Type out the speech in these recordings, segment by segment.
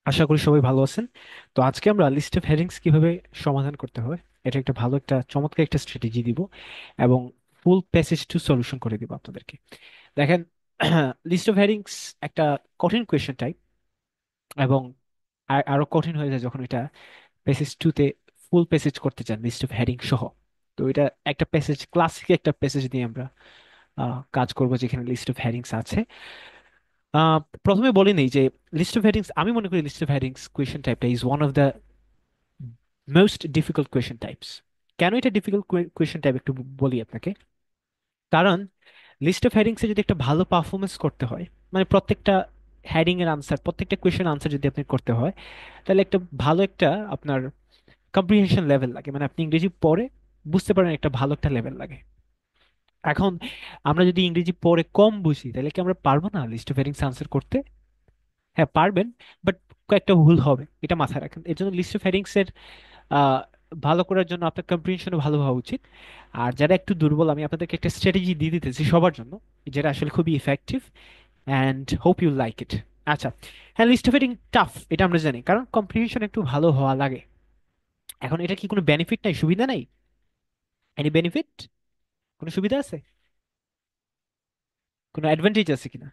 আশা করি সবাই ভালো আছেন। তো আজকে আমরা লিস্ট অফ হেডিংস কিভাবে সমাধান করতে হয়, এটা একটা ভালো একটা চমৎকার একটা স্ট্র্যাটেজি দিব এবং ফুল প্যাসেজ টু সলিউশন করে দিব আপনাদেরকে। দেখেন, লিস্ট অফ হেডিংস একটা কঠিন কোয়েশ্চেন টাইপ, এবং আরো কঠিন হয়ে যায় যখন এটা প্যাসেজ টু তে ফুল প্যাসেজ করতে চান লিস্ট অফ হেডিং সহ। তো এটা একটা প্যাসেজ, ক্লাসিক একটা প্যাসেজ দিয়ে আমরা কাজ করব যেখানে লিস্ট অফ হেডিংস আছে। আহ, প্রথমে বলে নেই যে লিস্ট অফ হেডিংস, আমি মনে করি লিস্ট অফ হেডিংস কোয়েশ্চেন টাইপটা is one of the most difficult question types. কেন এটা ডিফিকাল্ট কোয়েশ্চেন টাইপ একটু বলি আপনাকে। কারণ লিস্ট অফ হেডিংসে যদি একটা ভালো পারফরমেন্স করতে হয়, মানে প্রত্যেকটা হেডিং এর আনসার, প্রত্যেকটা কোয়েশ্চেন আনসার যদি আপনি করতে হয়, তাহলে একটা ভালো একটা আপনার কম্প্রিহেনশন লেভেল লাগে, মানে আপনি ইংরেজি পড়ে বুঝতে পারেন একটা ভালো একটা লেভেল লাগে। এখন আমরা যদি ইংরেজি পড়ে কম বুঝি, তাহলে কি আমরা পারবো না লিস্ট অফ হেডিংস আনসার করতে? হ্যাঁ পারবেন, বাট কয়েকটা ভুল হবে, এটা মাথায় রাখেন। এর জন্য লিস্ট অফ হেডিংস আহ, ভালো করার জন্য আপনার কম্প্রিহেনশনও ভালো হওয়া উচিত। আর যারা একটু দুর্বল, আমি আপনাদেরকে একটা স্ট্র্যাটেজি দিয়ে দিতেছি সবার জন্য, যেটা আসলে খুবই effective, and hope you like it. আচ্ছা, হ্যাঁ, লিস্ট অফ হেডিং টাফ, এটা আমরা জানি, কারণ কম্প্রিহেনশন একটু ভালো হওয়া লাগে। এখন এটা কি কোনো বেনিফিট নাই, সুবিধা নাই? Any benefit? কোনো সুবিধা আছে? কোনো অ্যাডভান্টেজ আছে কিনা?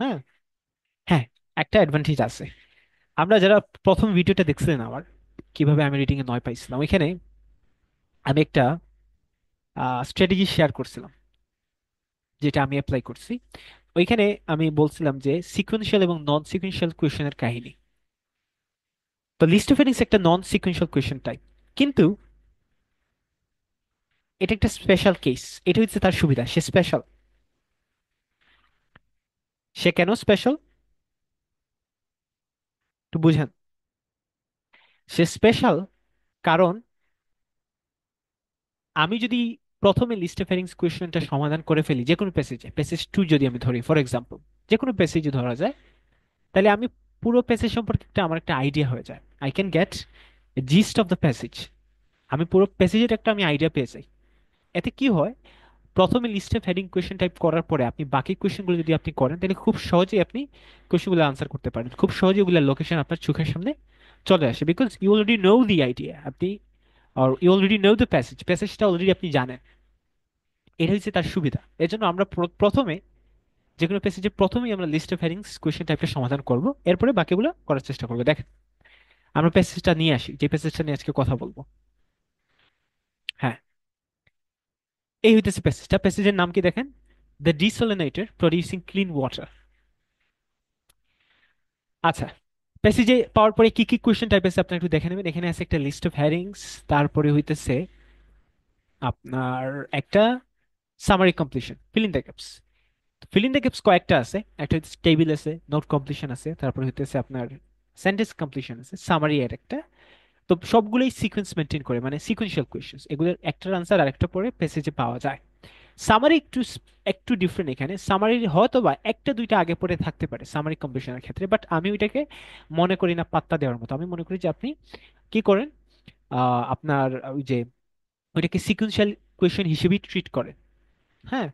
হ্যাঁ, হ্যাঁ, একটা অ্যাডভান্টেজ আছে। আমরা যারা প্রথম ভিডিওটা দেখছিলেন আমার, কিভাবে আমি রিডিং এ 9 পাইছিলাম, ওইখানে আমি একটা স্ট্র্যাটেজি শেয়ার করছিলাম, যেটা আমি অ্যাপ্লাই করছি। ওইখানে আমি বলছিলাম যে সিকোয়েন্সিয়াল এবং নন সিকোয়েন্সিয়াল কোয়েশনের কাহিনী। তো লিস্ট অফ হেডিংস একটা নন সিকোয়েন্সিয়াল কোয়েশন টাইপ, কিন্তু এটা একটা স্পেশাল কেস। এটা হচ্ছে তার সুবিধা, সে স্পেশাল। সে কেন স্পেশাল একটু বুঝেন। সে স্পেশাল কারণ আমি যদি প্রথমে লিস্ট অফ হেডিংস কোয়েশনটা সমাধান করে ফেলি যে কোনো প্যাসেজে, প্যাসেজ টু যদি আমি ধরি ফর এক্সাম্পল, যে কোনো প্যাসেজে ধরা যায়, তাহলে আমি পুরো প্যাসেজ সম্পর্কে আমার একটা আইডিয়া হয়ে যায়। I can get gist of the passage. আমি পুরো প্যাসেজের একটা আমি আইডিয়া পেয়ে যাই। এতে কি হয়, প্রথমে লিস্টে হেডিং কোয়েশ্চেন টাইপ করার পরে আপনি বাকি কোয়েশ্চেনগুলো যদি আপনি করেন, তাহলে খুব সহজেই আপনি কোয়েশ্চেনগুলো আনসার করতে পারেন, খুব সহজেই ওগুলোর লোকেশন আপনার চোখের সামনে চলে আসে, because you already know the idea. আপনি আর you already know the passage, প্যাসেজটা অলরেডি আপনি জানেন। এটা হচ্ছে তার সুবিধা। এর জন্য আমরা প্রথমে যে কোনো প্যাসেজে প্রথমেই আমরা লিস্ট অফ হেডিংস কোয়েশ্চেন টাইপটা সমাধান করব, এরপরে বাকিগুলো করার চেষ্টা করবো। দেখেন, আমরা প্যাসেজটা নিয়ে আসি, যে প্যাসেজটা নিয়ে আজকে কথা বলবো। হ্যাঁ, এই হইতেছে প্যাসেজটা। প্যাসেজের নাম কি দেখেন? The desalinator producing clean water. আচ্ছা, প্যাসেজে পাওয়ার পরে কি কি কোয়েশ্চেন টাইপ আছে আপনি একটু দেখে নেবেন। এখানে আছে একটা লিস্ট অফ হ্যারিংস, তারপরে হইতেছে আপনার একটা summary completion, fill in the gaps. Fill in the gaps কয়েকটা আছে, একটা হচ্ছে টেবিল আছে, নোট কমপ্লিশন আছে, তারপরে হইতেছে আপনার সেন্টেন্স কমপ্লিশন আছে, সামারি এর একটা। তো সবগুলোই সিকোয়েন্স মেনটেন করে, মানে সিকোয়েন্সিয়াল কোয়েশ্চেন, এগুলোর একটার আনসার আরেকটা পরে প্যাসেজে পাওয়া যায়। সামারি একটু ডিফারেন্ট। এখানে সামারি হয়তো বা একটা দুইটা আগে পরে থাকতে পারে সামারি কম্পিটিশনের ক্ষেত্রে, বাট আমি ওইটাকে মনে করি না পাত্তা দেওয়ার মতো। আমি মনে করি যে আপনি কি করেন, আপনার ওই যে ওইটাকে সিকুয়েন্সিয়াল কোয়েশ্চেন হিসেবেই ট্রিট করেন। হ্যাঁ,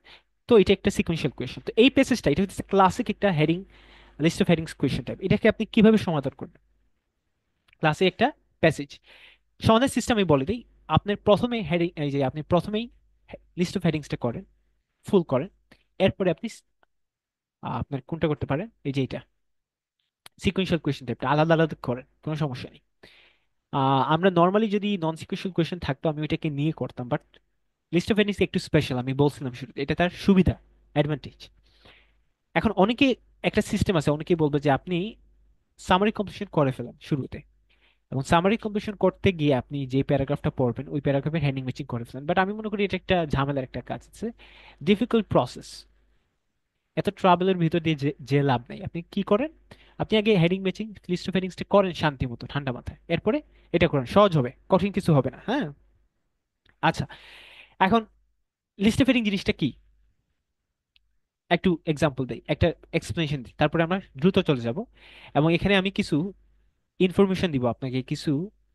তো এটা একটা সিকুয়েন্সিয়াল কোয়েশ্চেন। তো এই প্যাসেজটা, এটা হচ্ছে ক্লাসিক একটা heading, list of headings question type. এটাকে আপনি কিভাবে সমাধান করবেন? ক্লাসিক একটা প্যাসেজ সমাধান সিস্টেম আমি বলে দিই। আপনার প্রথমে হেডিং, এই যে আপনি প্রথমেই লিস্ট অফ হেডিংসটা করেন, ফুল করেন। এরপরে আপনি আপনার কোনটা করতে পারেন, এই যে এটা সিকুয়েন্সিয়াল কোয়েশ্চেন টাইপটা আলাদা আলাদা করেন, কোনো সমস্যা নেই। আমরা নর্মালি যদি নন সিকুয়েন্সিয়াল কোয়েশ্চেন থাকতো আমি ওইটাকে নিয়ে করতাম, বাট লিস্ট অফ এনিস একটু স্পেশাল, আমি বলছিলাম শুরুতে, এটা তার সুবিধা, অ্যাডভান্টেজ। এখন অনেকে, একটা সিস্টেম আছে, অনেকেই বলবে যে আপনি সামারি কমপ্লিশন করে ফেলেন শুরুতে, এবং সামারি কমপ্লিশন করতে গিয়ে আপনি যে প্যারাগ্রাফটা পড়বেন ওই প্যারাগ্রাফের হেডিং ম্যাচিং করে ফেলেন। বাট আমি মনে করি এটা একটা ঝামেলার একটা কাজ আছে, ডিফিকাল্ট প্রসেস। এত ট্রাভেলের ভিতর দিয়ে যে যে লাভ নাই। আপনি কি করেন, আপনি আগে হেডিং ম্যাচিং, লিস্ট অফ হেডিংসটা করেন শান্তি মতো ঠান্ডা মাথায়, এরপরে এটা করেন, সহজ হবে, কঠিন কিছু হবে না। হ্যাঁ, আচ্ছা, এখন লিস্ট অফ হেডিং জিনিসটা কি, একটু এক্সাম্পল দেই, একটা এক্সপ্লেনেশন দিই, তারপরে আমরা দ্রুত চলে যাব। এবং এখানে আমি কিছু ইনফরমেশন দিব আপনাকে, কিছু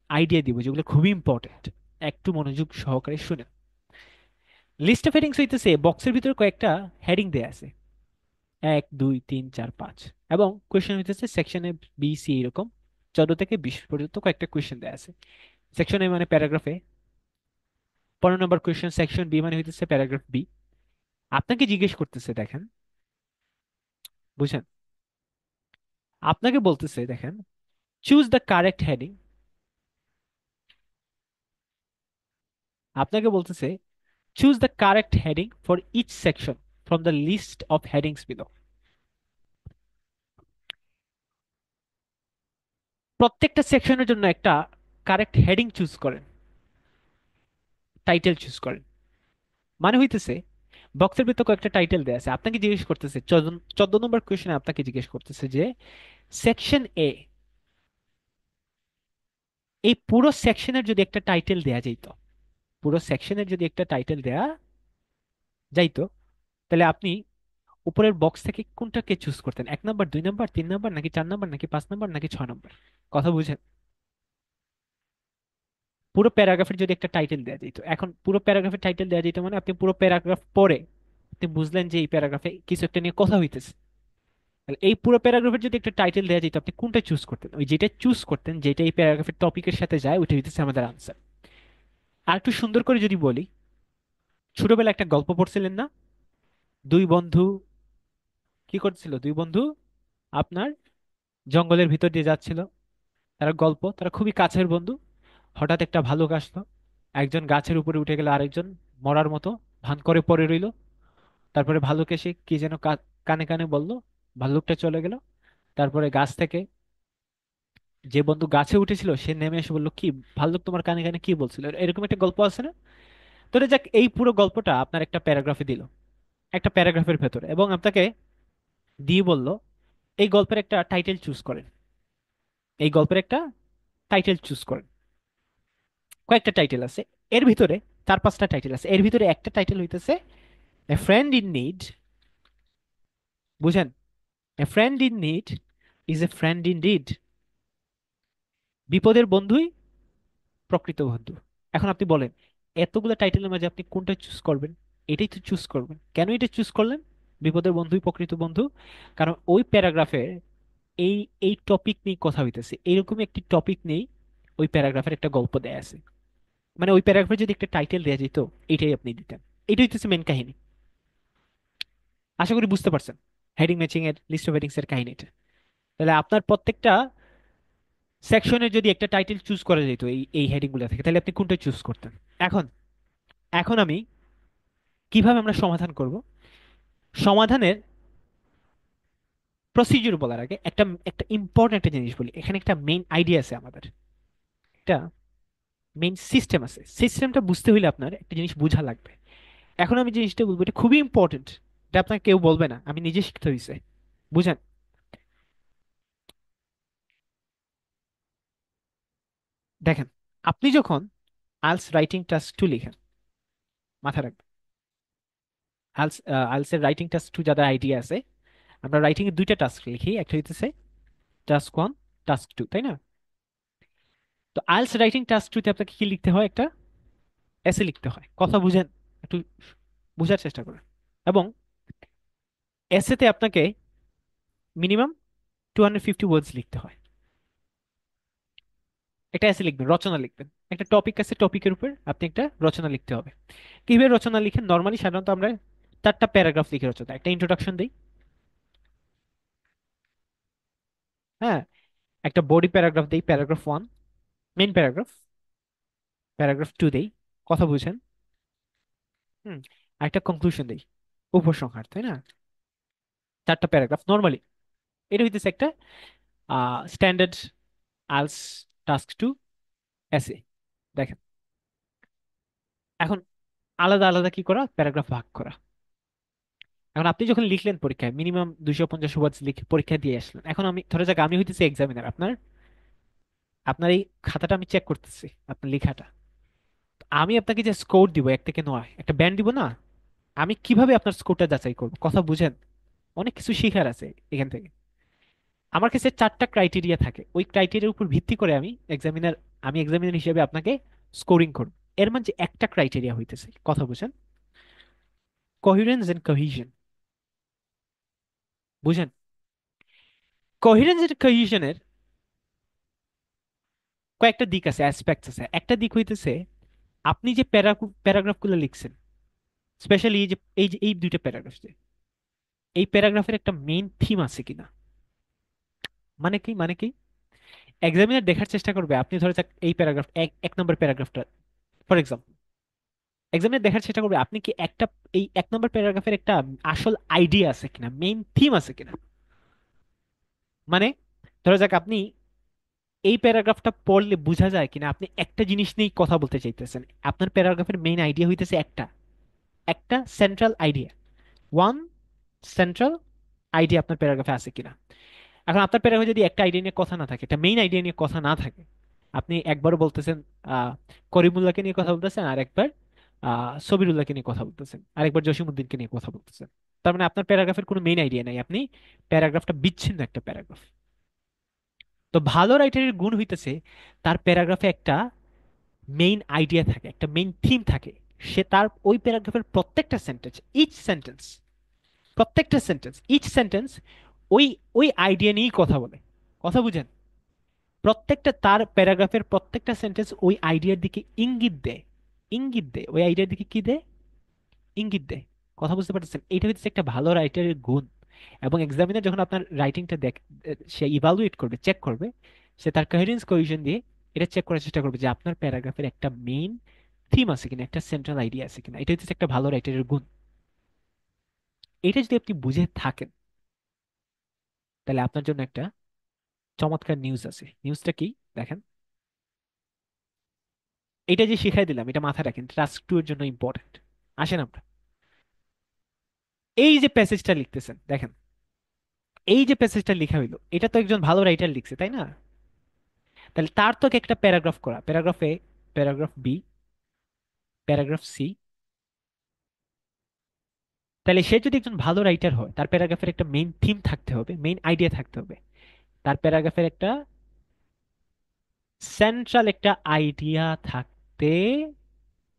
আইডিয়া দিব যেগুলো খুবই ইম্পর্টেন্ট। একটু মনোযোগ সহকারে শুনেন। লিস্ট অফ হেডিংস হইতেছে বক্সের ভিতরে কয়েকটা হেডিং দেয়া আছে, 1 2 3 4 5। এবং কোয়েশ্চেন হইতেছে সেকশনে বি সি এরকম 14 থেকে 20 পর্যন্ত কয়েকটা কোয়েশ্চেন দেওয়া আছে। সেকশন এ মানে প্যারাগ্রাফে, 15 নম্বর কোয়েশ্চেন সেকশন বি মানে হইতেছে প্যারাগ্রাফ বি। আপনাকে জিজ্ঞেস করতেছে দেখেন, বুঝছেন, আপনাকে বলতেছে দেখেন, চুজ দ্য কারেক্ট হেডিং। আপনাকে বলতেছে choose the correct heading for each section from the list of headings below. প্রত্যেকটা সেকশনের জন্য একটা কারেক্ট হেডিং চুজ করেন, টাইটেল চুজ করেন। মানে হইতেছে বক্সের ভিতর কয়েকটা টাইটেল দেয়া আছে, আপনাকে জিজ্ঞেস করতেছে 14 নম্বর কোয়েশ্চেনে আপনাকে জিজ্ঞেস করতেছে যে সেকশন এ, এই পুরো সেকশনের যদি একটা টাইটেল দেয়া যাইতো, পুরো সেকশনের যদি একটা টাইটেল দেয়া যাইতো, তাহলে আপনি উপরের বক্স থেকে কোনটাকে চুজ করতেন? 1 নম্বর, 2 নম্বর, 3 নম্বর, নাকি 4 নম্বর, নাকি 5 নম্বর, নাকি 6 নম্বর? কথা বুঝেন? পুরো প্যারাগ্রাফের যদি একটা টাইটেল দেওয়া যেত, এখন পুরো প্যারাগ্রাফের টাইটেল দেওয়া যেত মানে আপনি পুরো প্যারাগ্রাফ পড়ে আপনি বুঝলেন যে এই প্যারাগ্রাফে কিছু একটা নিয়ে কথা হইতেছে। তাহলে এই পুরো প্যারাগ্রাফের যদি একটা টাইটেল দেওয়া যেত, আপনি কোনটা চুজ করতেন? ওই যেটা চুজ করতেন, যেটা এই প্যারাগ্রাফের টপিকের সাথে যায়, ওইটা হইতেছে আমাদের আনসার। আর একটু সুন্দর করে যদি বলি, ছোটবেলায় একটা গল্প পড়ছিলেন না? দুই বন্ধু কি করছিল? দুই বন্ধু আপনার জঙ্গলের ভিতর দিয়ে যাচ্ছিল, তারা গল্প, তারা খুবই কাছের বন্ধু। হঠাৎ একটা ভালুক আসলো, একজন গাছের উপরে উঠে গেল, আরেকজন মরার মতো ভান করে পড়ে রইল। তারপরে ভালুক এসে কি যেন কানে কানে বলল, ভাল্লুকটা চলে গেল। তারপরে গাছ থেকে যে বন্ধু গাছে উঠেছিল সে নেমে এসে বললো, কি ভাল্লুক তোমার কানে কানে কি বলছিল? এরকম একটা গল্প আছে না? তো এটা যাক, এই পুরো গল্পটা আপনার একটা প্যারাগ্রাফে দিল, একটা প্যারাগ্রাফের ভেতরে, এবং আপনাকে দিয়ে বলল এই গল্পের একটা টাইটেল চুজ করেন, এই গল্পের একটা টাইটেল চুজ করেন। কয়েকটা টাইটেল আছে এর ভিতরে, 4 5টা টাইটেল আছে, এর ভিতরে একটা টাইটেল হইতেছে এ ফ্রেন্ড ইন নিড। বুঝেন? A friend in need is a friend indeed. বিপদের বন্ধুই প্রকৃত বন্ধু। এখন আপনি বলেন, এতগুলো টাইটেলের মাঝে আপনি কোনটা চুজ করবেন? এটাই তো চুজ করবেন। কেন এটা চুজ করলেন? বিপদের বন্ধুই প্রকৃত বন্ধু, কারণ ওই প্যারাগ্রাফে এই এই টপিক নিয়ে কথা হইতেছে, এইরকম একটি টপিক নেই। ওই প্যারাগ্রাফের একটা গল্প দেয়া আছে, মানে ওই প্যারাগ্রাফে যদি একটা টাইটেল দেয়া যেত, এটাই আপনি দিতেন। এটাই হইতেছে মেন কাহিনী। আশা করি বুঝতে পারছেন হেডিং ম্যাচিং এর, লিস্ট অফ হেডিংস এর কাহিনীটা। তাহলে আপনার প্রত্যেকটা সেকশনের যদি একটা টাইটেল চুজ করা যেত এই এই হেডিং গুলো থেকে, তাহলে আপনি কোনটা চুজ করতেন? এখন এখন আমি কিভাবে আমরা সমাধান করব, সমাধানের প্রসিডিউর বলার আগে একটা একটা ইম্পর্টেন্ট একটা জিনিস বলি। এখানে একটা মেইন আইডিয়া আছে আমাদের, একটা মেইন সিস্টেম আছে। সিস্টেমটা বুঝতে হইলে আপনার একটা জিনিস বোঝা লাগবে। এখন আমি জিনিসটা বলবো, এটা খুবই ইম্পর্টেন্ট, এটা আপনাকে কেউ বলবে না, আমি নিজে শিখতে হয়েছে। বুঝেন? দেখেন, আপনি যখন আইএলটিএস রাইটিং টাস্ক 2 লিখেন, মাথায় রাখবেন, আইএলটিএস আইএলটিএস এর রাইটিং টাস্ক 2 যাদের আইডিয়া আছে, আমরা রাইটিং এর দুইটা টাস্ক লিখি, একটা হইতেছে টাস্ক 1, টাস্ক 2, তাই না? তো আইএলটিএস রাইটিং টাস্ক 2 তে আপনাকে কি লিখতে হয়? একটা এসে লিখতে হয়। কথা বুঝেন? একটু বোঝার চেষ্টা করেন। এবং এসেতে আপনাকে মিনিমাম 250 ওয়ার্ডস লিখতে হয়। একটা এসে লিখবেন, রচনা লিখবেন। একটা টপিক আছে, টপিকের উপর আপনি একটা রচনা লিখতে হবে। কিভাবে রচনা লিখেন? নর্মালি সাধারণত আমরা 4টা প্যারাগ্রাফ লিখে রচনা, একটা ইন্ট্রোডাকশন দিই, হ্যাঁ, একটা বডি প্যারাগ্রাফ দিই, প্যারাগ্রাফ 1 মেইন প্যারাগ্রাফ, প্যারাগ্রাফ 2 দেই, কথা বুঝেন, হুম, আর একটা কনক্লুশন দিই, উপসংহার, তাই না? 4টা প্যারাগ্রাফ নর্মালি। এটা হইতেছে একটা স্ট্যান্ডার্ড আইএলটিএস টাস্ক 2 এসে। দেখেন, এখন আলাদা আলাদা কি করা? প্যারাগ্রাফ ভাগ করা। এখন আপনি যখন লিখলেন পরীক্ষায় মিনিমাম 250 ওয়ার্ডস লিখে পরীক্ষা দিয়ে আসলেন, এখন আমি ধরে যাক আমি হইতেছি এক্সামিনার, আপনার আপনার এই খাতাটা আমি চেক করতেছি, আপনার লেখাটা। তো আমি আপনাকে যে স্কোর দিব 1 থেকে 9, একটা ব্যান্ড দিব না? আমি কিভাবে আপনার স্কোরটা যাচাই করবো? কথা বুঝেন? অনেক কিছু শিখার আছে এখান থেকে। আমার কাছে 4টা ক্রাইটেরিয়া থাকে, ওই ক্রাইটেরিয়ার উপর ভিত্তি করে আমি এক্সামিনার হিসেবে আপনাকে স্কোরিং করব। এর মানে যে একটা ক্রাইটেরিয়া হইতেছে, কথা বুঝেন, কোহিরেন্স এন্ড কোহিশন। বুঝেন? কোহেরেন্স এর কোহেশনের কয়েকটা দিক আছে, অ্যাসপেক্টস আছে। একটা দিক হইতেছে আপনি যে প্যারাগ্রাফগুলো লিখছেন, স্পেশালি এই দুইটা প্যারাগ্রাফ, এই প্যারাগ্রাফের একটা মেইন থিম আছে কিনা। মানে কি এক্সামিনার দেখার চেষ্টা করবে, আপনি ধরে যাক এই প্যারাগ্রাফ, এক এক নম্বর প্যারাগ্রাফটা ফর এক্সাম্পল, এক্সামিনার দেখার চেষ্টা করবে আপনি কি একটা, এই এক নম্বর প্যারাগ্রাফের একটা আসল আইডিয়া আছে কিনা, মেইন থিম আছে কিনা। মানে ধরা যাক আপনি এই প্যারাগ্রাফটা পড়লে বোঝা যায় কিনা আপনি একটা জিনিস নিয়েই কথা বলতে চাইতেছেন। আপনার প্যারাগ্রাফের মেইন আইডিয়া হইতেছে একটা, একটা central idea, one central idea আপনার প্যারাগ্রাফে আছে কিনা। এখন আপনার প্যারাগ্রাফে যদি একটা আইডিয়া নিয়ে কথা না থাকে, একটা মেইন আইডিয়া নিয়ে কথা না থাকে, আপনি একবার বলতেছেন আহ করিমুল্লাহকে নিয়ে কথা বলতেছেন, আর একবার সবিরুল্লাহকে নিয়ে কথা বলতেছেন, আরেকবার জসিমউদ্দিনকে নিয়ে কথা বলতেছেন। তার মানে আপনার প্যারাগ্রাফের কোনো মেইন আইডিয়া নাই, আপনি প্যারাগ্রাফটা বিচ্ছিন্ন একটা প্যারাগ্রাফ। তো ভালো রাইটারের গুণ হইতেছে তার প্যারাগ্রাফে একটা মেইন আইডিয়া থাকে, একটা মেইন থিম থাকে। সে তার ওই প্যারাগ্রাফের প্রত্যেকটা সেন্টেন্স, ইচ সেন্টেন্স, প্রত্যেকটা সেন্টেন্স, ইচ সেন্টেন্স ওই ওই আইডিয়া নিয়েই কথা বলে। কথা বুঝেন? প্রত্যেকটা তার প্যারাগ্রাফের প্রত্যেকটা সেন্টেন্স ওই আইডিয়ার দিকে ইঙ্গিত দেয়, ইঙ্গিত দেয় ওই আইডিয়ার দিকে কি দেয়, ইঙ্গিত দেয়। কথা বুঝতে পারতেছেন? এটা হচ্ছে একটা ভালো রাইটারের গুণ। এবং এক্সামিনার যখন আপনার রাইটিংটা সে ইভালুয়েট করবে, চেক করবে, সে তার কোহেরেন্স কোহেশন দিয়ে এটা চেক করার চেষ্টা করবে যে আপনার প্যারাগ্রাফের একটা মেইন থিম আছে কিনা, একটা সেন্ট্রাল আইডিয়া আছে কিনা। এটা হচ্ছে একটা ভালো রাইটারের গুণ। এটা যদি আপনি বুঝে থাকেন, তাহলে আপনার জন্য একটা চমৎকার নিউজ আছে। নিউজটা কি? দেখেন, এটা যে শিখাই দিলাম এটা মাথায় রাখেন, টাস্ক টু এর জন্য ইম্পর্টেন্ট। আসেন আমরা এই যে প্যাসেজটা লিখতেছেন, দেখেন এই যে প্যাসেজটা লেখা হইলো, এটা তো একজন ভালো রাইটার লিখছে, তাই না? তাহলে তার তো একটা প্যারাগ্রাফ করা, প্যারাগ্রাফ এ, প্যারাগ্রাফ বি, প্যারাগ্রাফ সি। তাহলে সে যদি একজন ভালো রাইটার হয়, তার প্যারাগ্রাফের একটা মেইন থিম থাকতে হবে, মেইন আইডিয়া থাকতে হবে, তার প্যারাগ্রাফের একটা সেন্ট্রাল একটা আইডিয়া থাকতে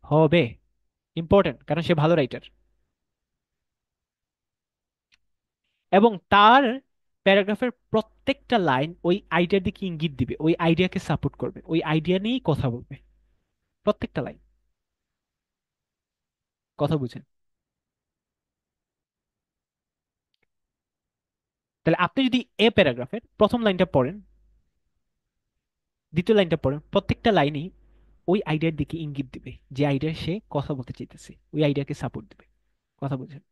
হবে। ইম্পর্টেন্ট, কারণ সে ভালো রাইটার। এবং তার প্যারাগ্রাফের প্রত্যেকটা লাইন ওই আইডিয়ার দিকে ইঙ্গিত দিবে, ওই আইডিয়াকে সাপোর্ট করবে, ওই আইডিয়া নিয়েই কথা বলবে প্রত্যেকটা লাইন। কথা বুঝেন? তাহলে আপনি যদি এ প্যারাগ্রাফের প্রথম লাইনটা পড়েন, দ্বিতীয় লাইনটা পড়েন, প্রত্যেকটা লাইনই ওই আইডিয়ার দিকে ইঙ্গিত দিবে, যে আইডিয়া সে কথা বলতে চাইতেছে, ওই আইডিয়াকে সাপোর্ট দিবে। কথা বুঝেন?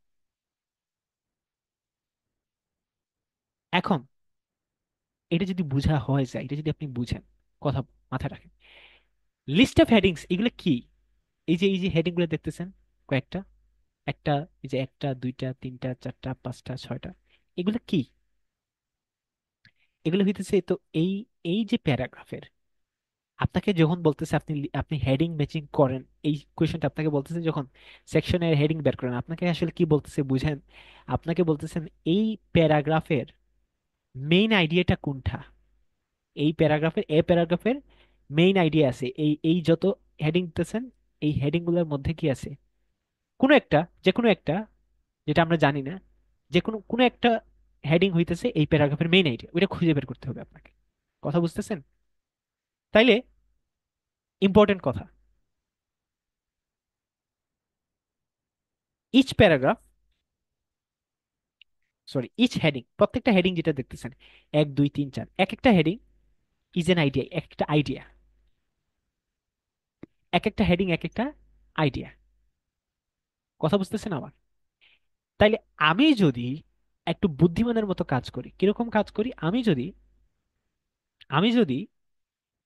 এখন এটা যদি বোঝা হয় যায়, এটা যদি আপনি বুঝেন, কথা মাথায় রাখেন, লিস্ট অফ হেডিংস এগুলো কি? এই যে হেডিং গুলো দেখতেছেন কয়েকটা, একটা, এই যে একটা, দুইটা, তিনটা, চারটা, পাঁচটা, ছয়টা, এগুলো কি? এগুলো হইতেছে তো এই এই যে প্যারাগ্রাফের, আপনাকে যখন বলতেছে আপনি আপনি হেডিং ম্যাচিং করেন, এই কোয়েশ্চনটা আপনাকে বলতেছে যখন সেকশনের হেডিং বের করেন, আপনাকে আসলে কি বলতেছে বুঝেন? আপনাকে বলতেছেন এই প্যারাগ্রাফের মেইন আইডিয়াটা কোনটা। এই প্যারাগ্রাফের, এ প্যারাগ্রাফের মেইন আইডিয়া আছে, এই এই যত হেডিং দিতেছেন, এই হেডিং গুলোর মধ্যে কি আছে, কোনো একটা, যে কোনো একটা, যেটা আমরা জানি না, যে কোনো কোনো একটা হেডিং হইতেছে এই প্যারাগ্রাফের মেইন আইডিয়া, ওইটা খুঁজে বের করতে হবে আপনাকে। কথা বুঝতেছেন? তাইলে ইম্পর্টেন্ট কথা, each paragraph, sorry each heading, প্রত্যেকটা হেডিং যেটা দেখতেছেন, এক দুই তিন চার, এক একটা হেডিং ইজ এন আইডিয়া, এক একটা আইডিয়া, এক একটা হেডিং এক একটা আইডিয়া। কথা বুঝতেছেন আমার? তাইলে আমি যদি একটু বুদ্ধিমানের মতো কাজ করি, কিরকম কাজ করি, আমি যদি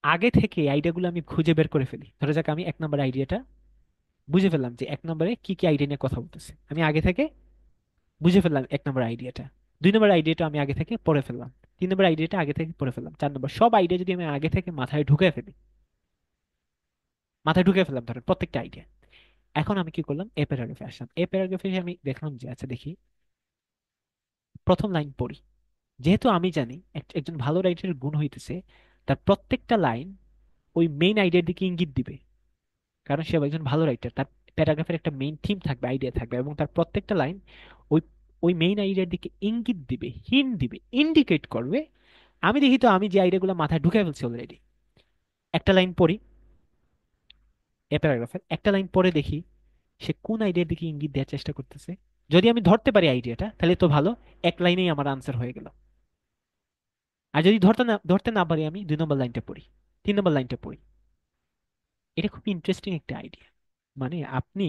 আগে থেকে আইডিয়াগুলো আমি খুঁজে বের করে ফেলি, ধরে যাক আমি এক নম্বর আইডিয়াটা বুঝে ফেললাম যে এক নম্বরে কি কি আইডিয়া নিয়ে কথা বলতেছে, আমি আগে থেকে বুঝে ফেললাম এক নম্বর আইডিয়াটা, দুই নম্বর আইডিয়াটা আমি আগে থেকে পড়ে ফেললাম, তিন নম্বর আইডিয়াটা আগে থেকে পড়ে ফেললাম, চার নম্বর, সব আইডিয়া যদি আমি আগে থেকে মাথায় ঢুকে ফেলি, মাথায় ঢুকে ফেললাম ধরেন প্রত্যেকটা আইডিয়া, এখন আমি কি করলাম, এ প্যারাগ্রাফে আসলাম, এ প্যারাগ্রাফে আমি দেখলাম যে আচ্ছা দেখি, প্রথম লাইন পড়ি। যেহেতু আমি জানি একজন ভালো রাইটারের গুণ হইতেছে তার প্রত্যেকটা লাইন ওই মেইন আইডিয়ার দিকে ইঙ্গিত দিবে, কারণ সে একজন ভালো রাইটার, তার প্যারাগ্রাফের একটা মেইন থিম থাকবে, আইডিয়া থাকবে, এবং তার প্রত্যেকটা লাইন ওই ওই মেইন আইডিয়ার দিকে ইঙ্গিত দিবে, হিন্ট দিবে, ইন্ডিকেট করবে। আমি দেখি তো, আমি যে আইডিয়াগুলো মাথায় ঢুকে ফেলছি অলরেডি, একটা লাইন পড়ি, এ প্যারাগ্রাফের একটা লাইন পরে দেখি সে কোন আইডিয়ার দিকে ইঙ্গিত দেওয়ার চেষ্টা করতেছে। যদি আমি ধরতে পারি আইডিয়াটা, তাহলে তো ভালো, এক লাইনেই আমার আনসার হয়ে গেল। আর যদি ধরতে না পারি, আমি 2 নম্বর লাইনটা পড়ি, 3 নম্বর লাইনটা পড়ি। এটা খুব ইন্টারেস্টিং একটা আইডিয়া। মানে আপনি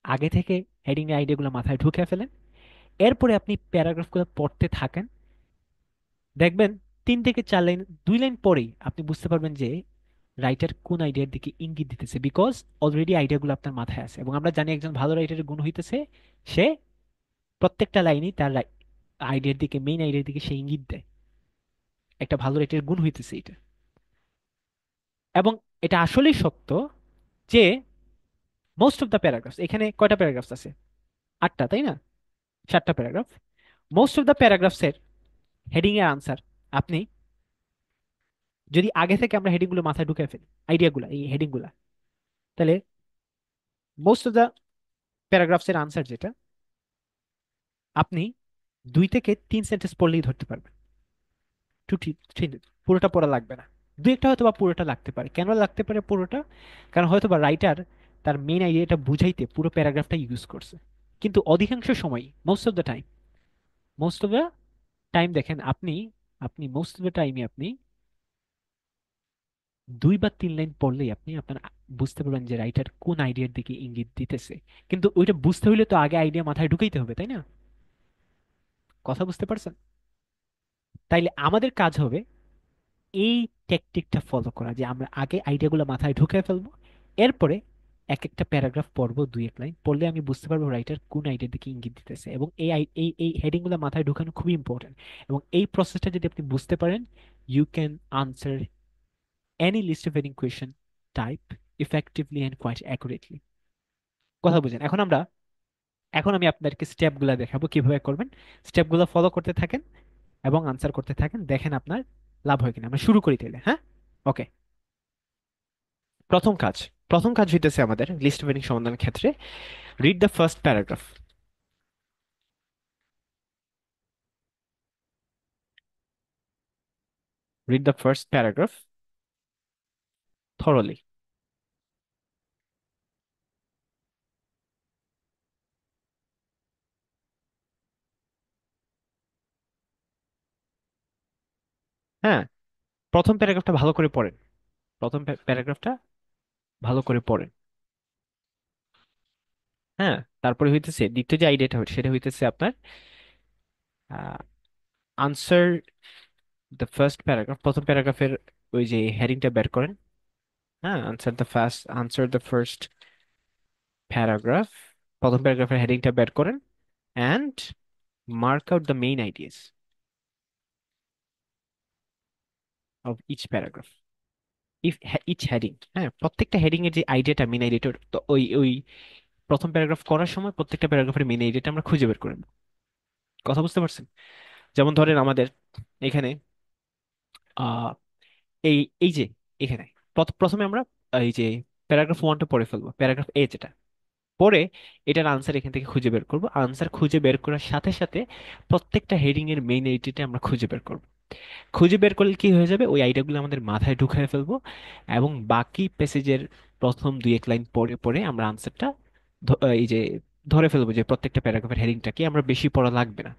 আগে থেকে হেডিং এর আইডিয়াগুলো মাথায় ঢুকে ফেলেন, এরপরে আপনি প্যারাগ্রাফগুলো পড়তে থাকেন, দেখবেন 3 থেকে 4 লাইন, 2 লাইন পরেই আপনি বুঝতে পারবেন যে রাইটার কোন আইডিয়ার দিকে ইঙ্গিত দিতেছে, বিকজ অলরেডি আইডিয়াগুলো আপনার মাথায় আছে। এবং আমরা জানি একজন ভালো রাইটারের গুণ হইতেছে সে প্রত্যেকটা লাইনই তার আইডিয়ার দিকে, মেইন আইডিয়ার দিকে সে ইঙ্গিত দেয়। একটা ভালো রাইটারের গুণ হইতেছে এটা। এবং এটা আসলেই সত্য যে মোস্ট অফ দ্য প্যারাগ্রাফস, এখানে কয়টা প্যারাগ্রাফস আছে? 8টা, তাই না? 7টা প্যারাগ্রাফ। মোস্ট অফ দ্য প্যারাগ্রাফসের হেডিং এর আনসার আপনি, যদি আগে থেকে আমরা হেডিং গুলো মাথায় ঢুকে ফেলি, আইডিয়াগুলো, এই হেডিং গুলা, তাহলে মোস্ট অফ দ্য প্যারাগ্রাফসের আনসার যেটা, আপনি 2 থেকে 3 সেন্টেন্স পড়লেই ধরতে পারবেন। টু থ্রি, পুরোটা পড়া লাগবে না। দুই একটা হয়তো বা পুরোটা লাগতে পারে। কেন লাগতে পারে পুরোটা? কারণ হয়তো বা রাইটার তার মেইন আইডিয়াটা বুঝাইতে পুরো প্যারাগ্রাফটা ইউজ করছে। কিন্তু অধিকাংশ সময়, মোস্ট অফ দ্য টাইম দেখেন আপনি, মোস্ট অফ দ্য টাইমে আপনি 2 বা 3 লাইন পড়লেই আপনি আপনার বুঝতে পারবেন যে রাইটার কোন আইডিয়ার দিকে ইঙ্গিত দিতেছে। কিন্তু ওইটা বুঝতে হইলে তো আগে আইডিয়া মাথায় ঢুকাইতে হবে, তাই না? কথা বুঝতে পারছেন? তাইলে আমাদের কাজ হবে এই টেকটিকটা ফলো করা, যে আমরা আগে আইডিয়াগুলো মাথায় ঢুকে ফেলবো, এরপরে এক একটা প্যারাগ্রাফ পড়বো, 2 1 লাইন পড়লে আমি বুঝতে পারবো রাইটার কোন আইডিয়ার দিকে ইঙ্গিত দিতেছে। এবং এই হেডিং গুলো মাথায় ঢুকানো খুবই ইম্পর্টেন্ট। এবং এই প্রসেসটা যদি আপনি বুঝতে পারেন, you can answer any list of heading question type effectively and quite accurately. কথা বুঝেন? এখন আমি আপনাদেরকে স্টেপগুলো দেখাবো কিভাবে করবেন। স্টেপগুলো ফলো করতে থাকেন এবং আনসার করতে থাকেন, দেখেন আপনার লাভ হয় কিনা। আমরা শুরু করি তাহলে, হ্যাঁ? ওকে। প্রথম কাজ, হইতেছে আমাদের লিস্ট ওয়েডিং সমাধানের ক্ষেত্রে, read the first paragraph. Read the first paragraph thoroughly. হ্যাঁ, প্রথম প্যারাগ্রাফটা ভালো করে পড়েন। প্রথম প্যারাগ্রাফটা ভালো করে পড়েন। হ্যাঁ, তারপরে হইতেছে দ্বিতীয় যে আইডিয়াটা হচ্ছে, সেটা হইতেছে আপনার আনসার দ্য ফার্স্ট প্যারাগ্রাফ। প্রথম প্যারাগ্রাফের ওই যে হেডিংটা বের করেন। হ্যাঁ, আনসার দ্য ফার্স্ট প্যারাগ্রাফ। প্রথম প্যারাগ্রাফের হেডিংটা বের করেন and mark out the main ideas of each paragraph, if each heading. হ্যাঁ, প্রত্যেকটা হেডিং এর যে আইডিয়াটা, মেইন আইডিয়াটা, তো ওই ওই প্রথম প্যারাগ্রাফ করার সময় প্রত্যেকটা প্যারাগ্রাফের মেইন আইডিয়াটা আমরা খুঁজে বের করে নেব। কথা বুঝতে পারছেন? যেমন ধরেন আমাদের এখানে আহ এই এই যে এখানে প্রথমে আমরা এই যে প্যারাগ্রাফ 1টা পড়ে ফেলবো, প্যারাগ্রাফ এ যেটা পড়ে এটার আনসার এখান থেকে খুঁজে বের করব। আনসার খুঁজে বের করার সাথে সাথে প্রত্যেকটা হেডিং এর মেইন আইডিয়াটা আমরা খুঁজে বের করব। খুঁজে বের করলে কি হয়ে যাবে, ওই আইডিয়াগুলো আমাদের মাথায় ঢুকিয়ে ফেলবো। এবং বাকি প্যাসেজের প্রথম 2 1 লাইন পড়ে পড়ে আমরা আনসারটা এই যে ধরে ফেলবো যে প্রত্যেকটা প্যারাগ্রাফের হেডিংটা কি। আমরা বেশি পড়া লাগবে না,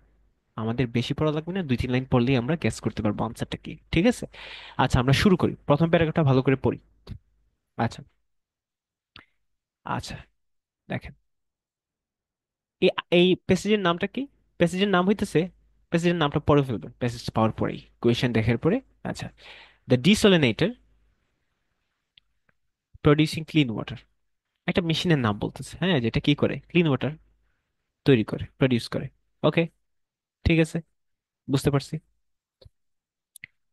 আমাদের বেশি পড়া লাগবে না, 2 3 লাইন পড়লেই আমরা গেস করতে পারবো আনসারটা কি। ঠিক আছে? আচ্ছা, আমরা শুরু করি, প্রথম প্যারাগ্রাফটা ভালো করে পড়ি। আচ্ছা, আচ্ছা, দেখেন এই এই প্যাসেজের নামটা কি? প্যাসেজের নাম হইতেছে, প্যাসেজের নামটা পড়ে ফেলবেন প্যাসেজ পাওয়ার পরেই, কোয়েশ্চেন দেখার পরে। আচ্ছা, the desalinator producing clean water. একটা মেশিনের নাম বলতেছে, হ্যাঁ, যেটা কি করে, ক্লিন ওয়াটার তৈরি করে, প্রডিউস করে। ওকে, ঠিক আছে, বুঝতে পারছি।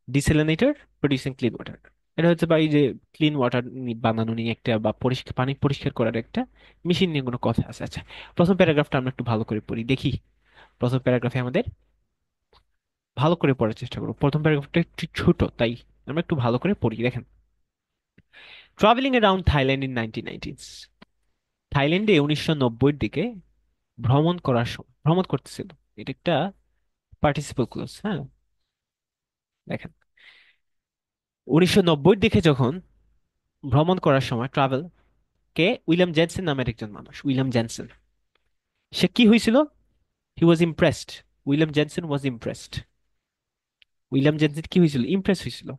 ডিসেলিনেটর প্রডিউসিং ক্লিন ওয়াটার, এটা হচ্ছে বা এই যে ক্লিন ওয়াটার বানানো নিয়ে একটা, বা পরিষ্কার পানি পরিষ্কার করার একটা মেশিন নিয়ে কোনো কথা আছে। আচ্ছা, প্রথম প্যারাগ্রাফটা আমরা একটু ভালো করে পড়ি দেখি। প্রথম প্যারাগ্রাফে আমাদের ভালো করে পড়ার চেষ্টা করবো। প্রথম প্যারাগ্রাফটা একটু ছোট, তাই আমরা একটু ভালো করে পড়ি। দেখেন, travelling around Thailand in 1990s। থাইল্যান্ডে 1990-এর দিকে ভ্রমণ করার সময় ভ্রমণ করতেছিল, এটা একটা পার্টিসিপল ক্লোজ। হ্যাঁ, দেখেন 1990-এর দিকে যখন ভ্রমণ করার সময় ট্রাভেল, কে উইলিয়াম জেনসন নামের একজন মানুষ, উইলিয়াম জেনসন, সে কি হয়েছিল? He was impressed. William Jensen was impressed. William Jensen কি হয়েছিল? ইমপ্রেস হয়েছিল।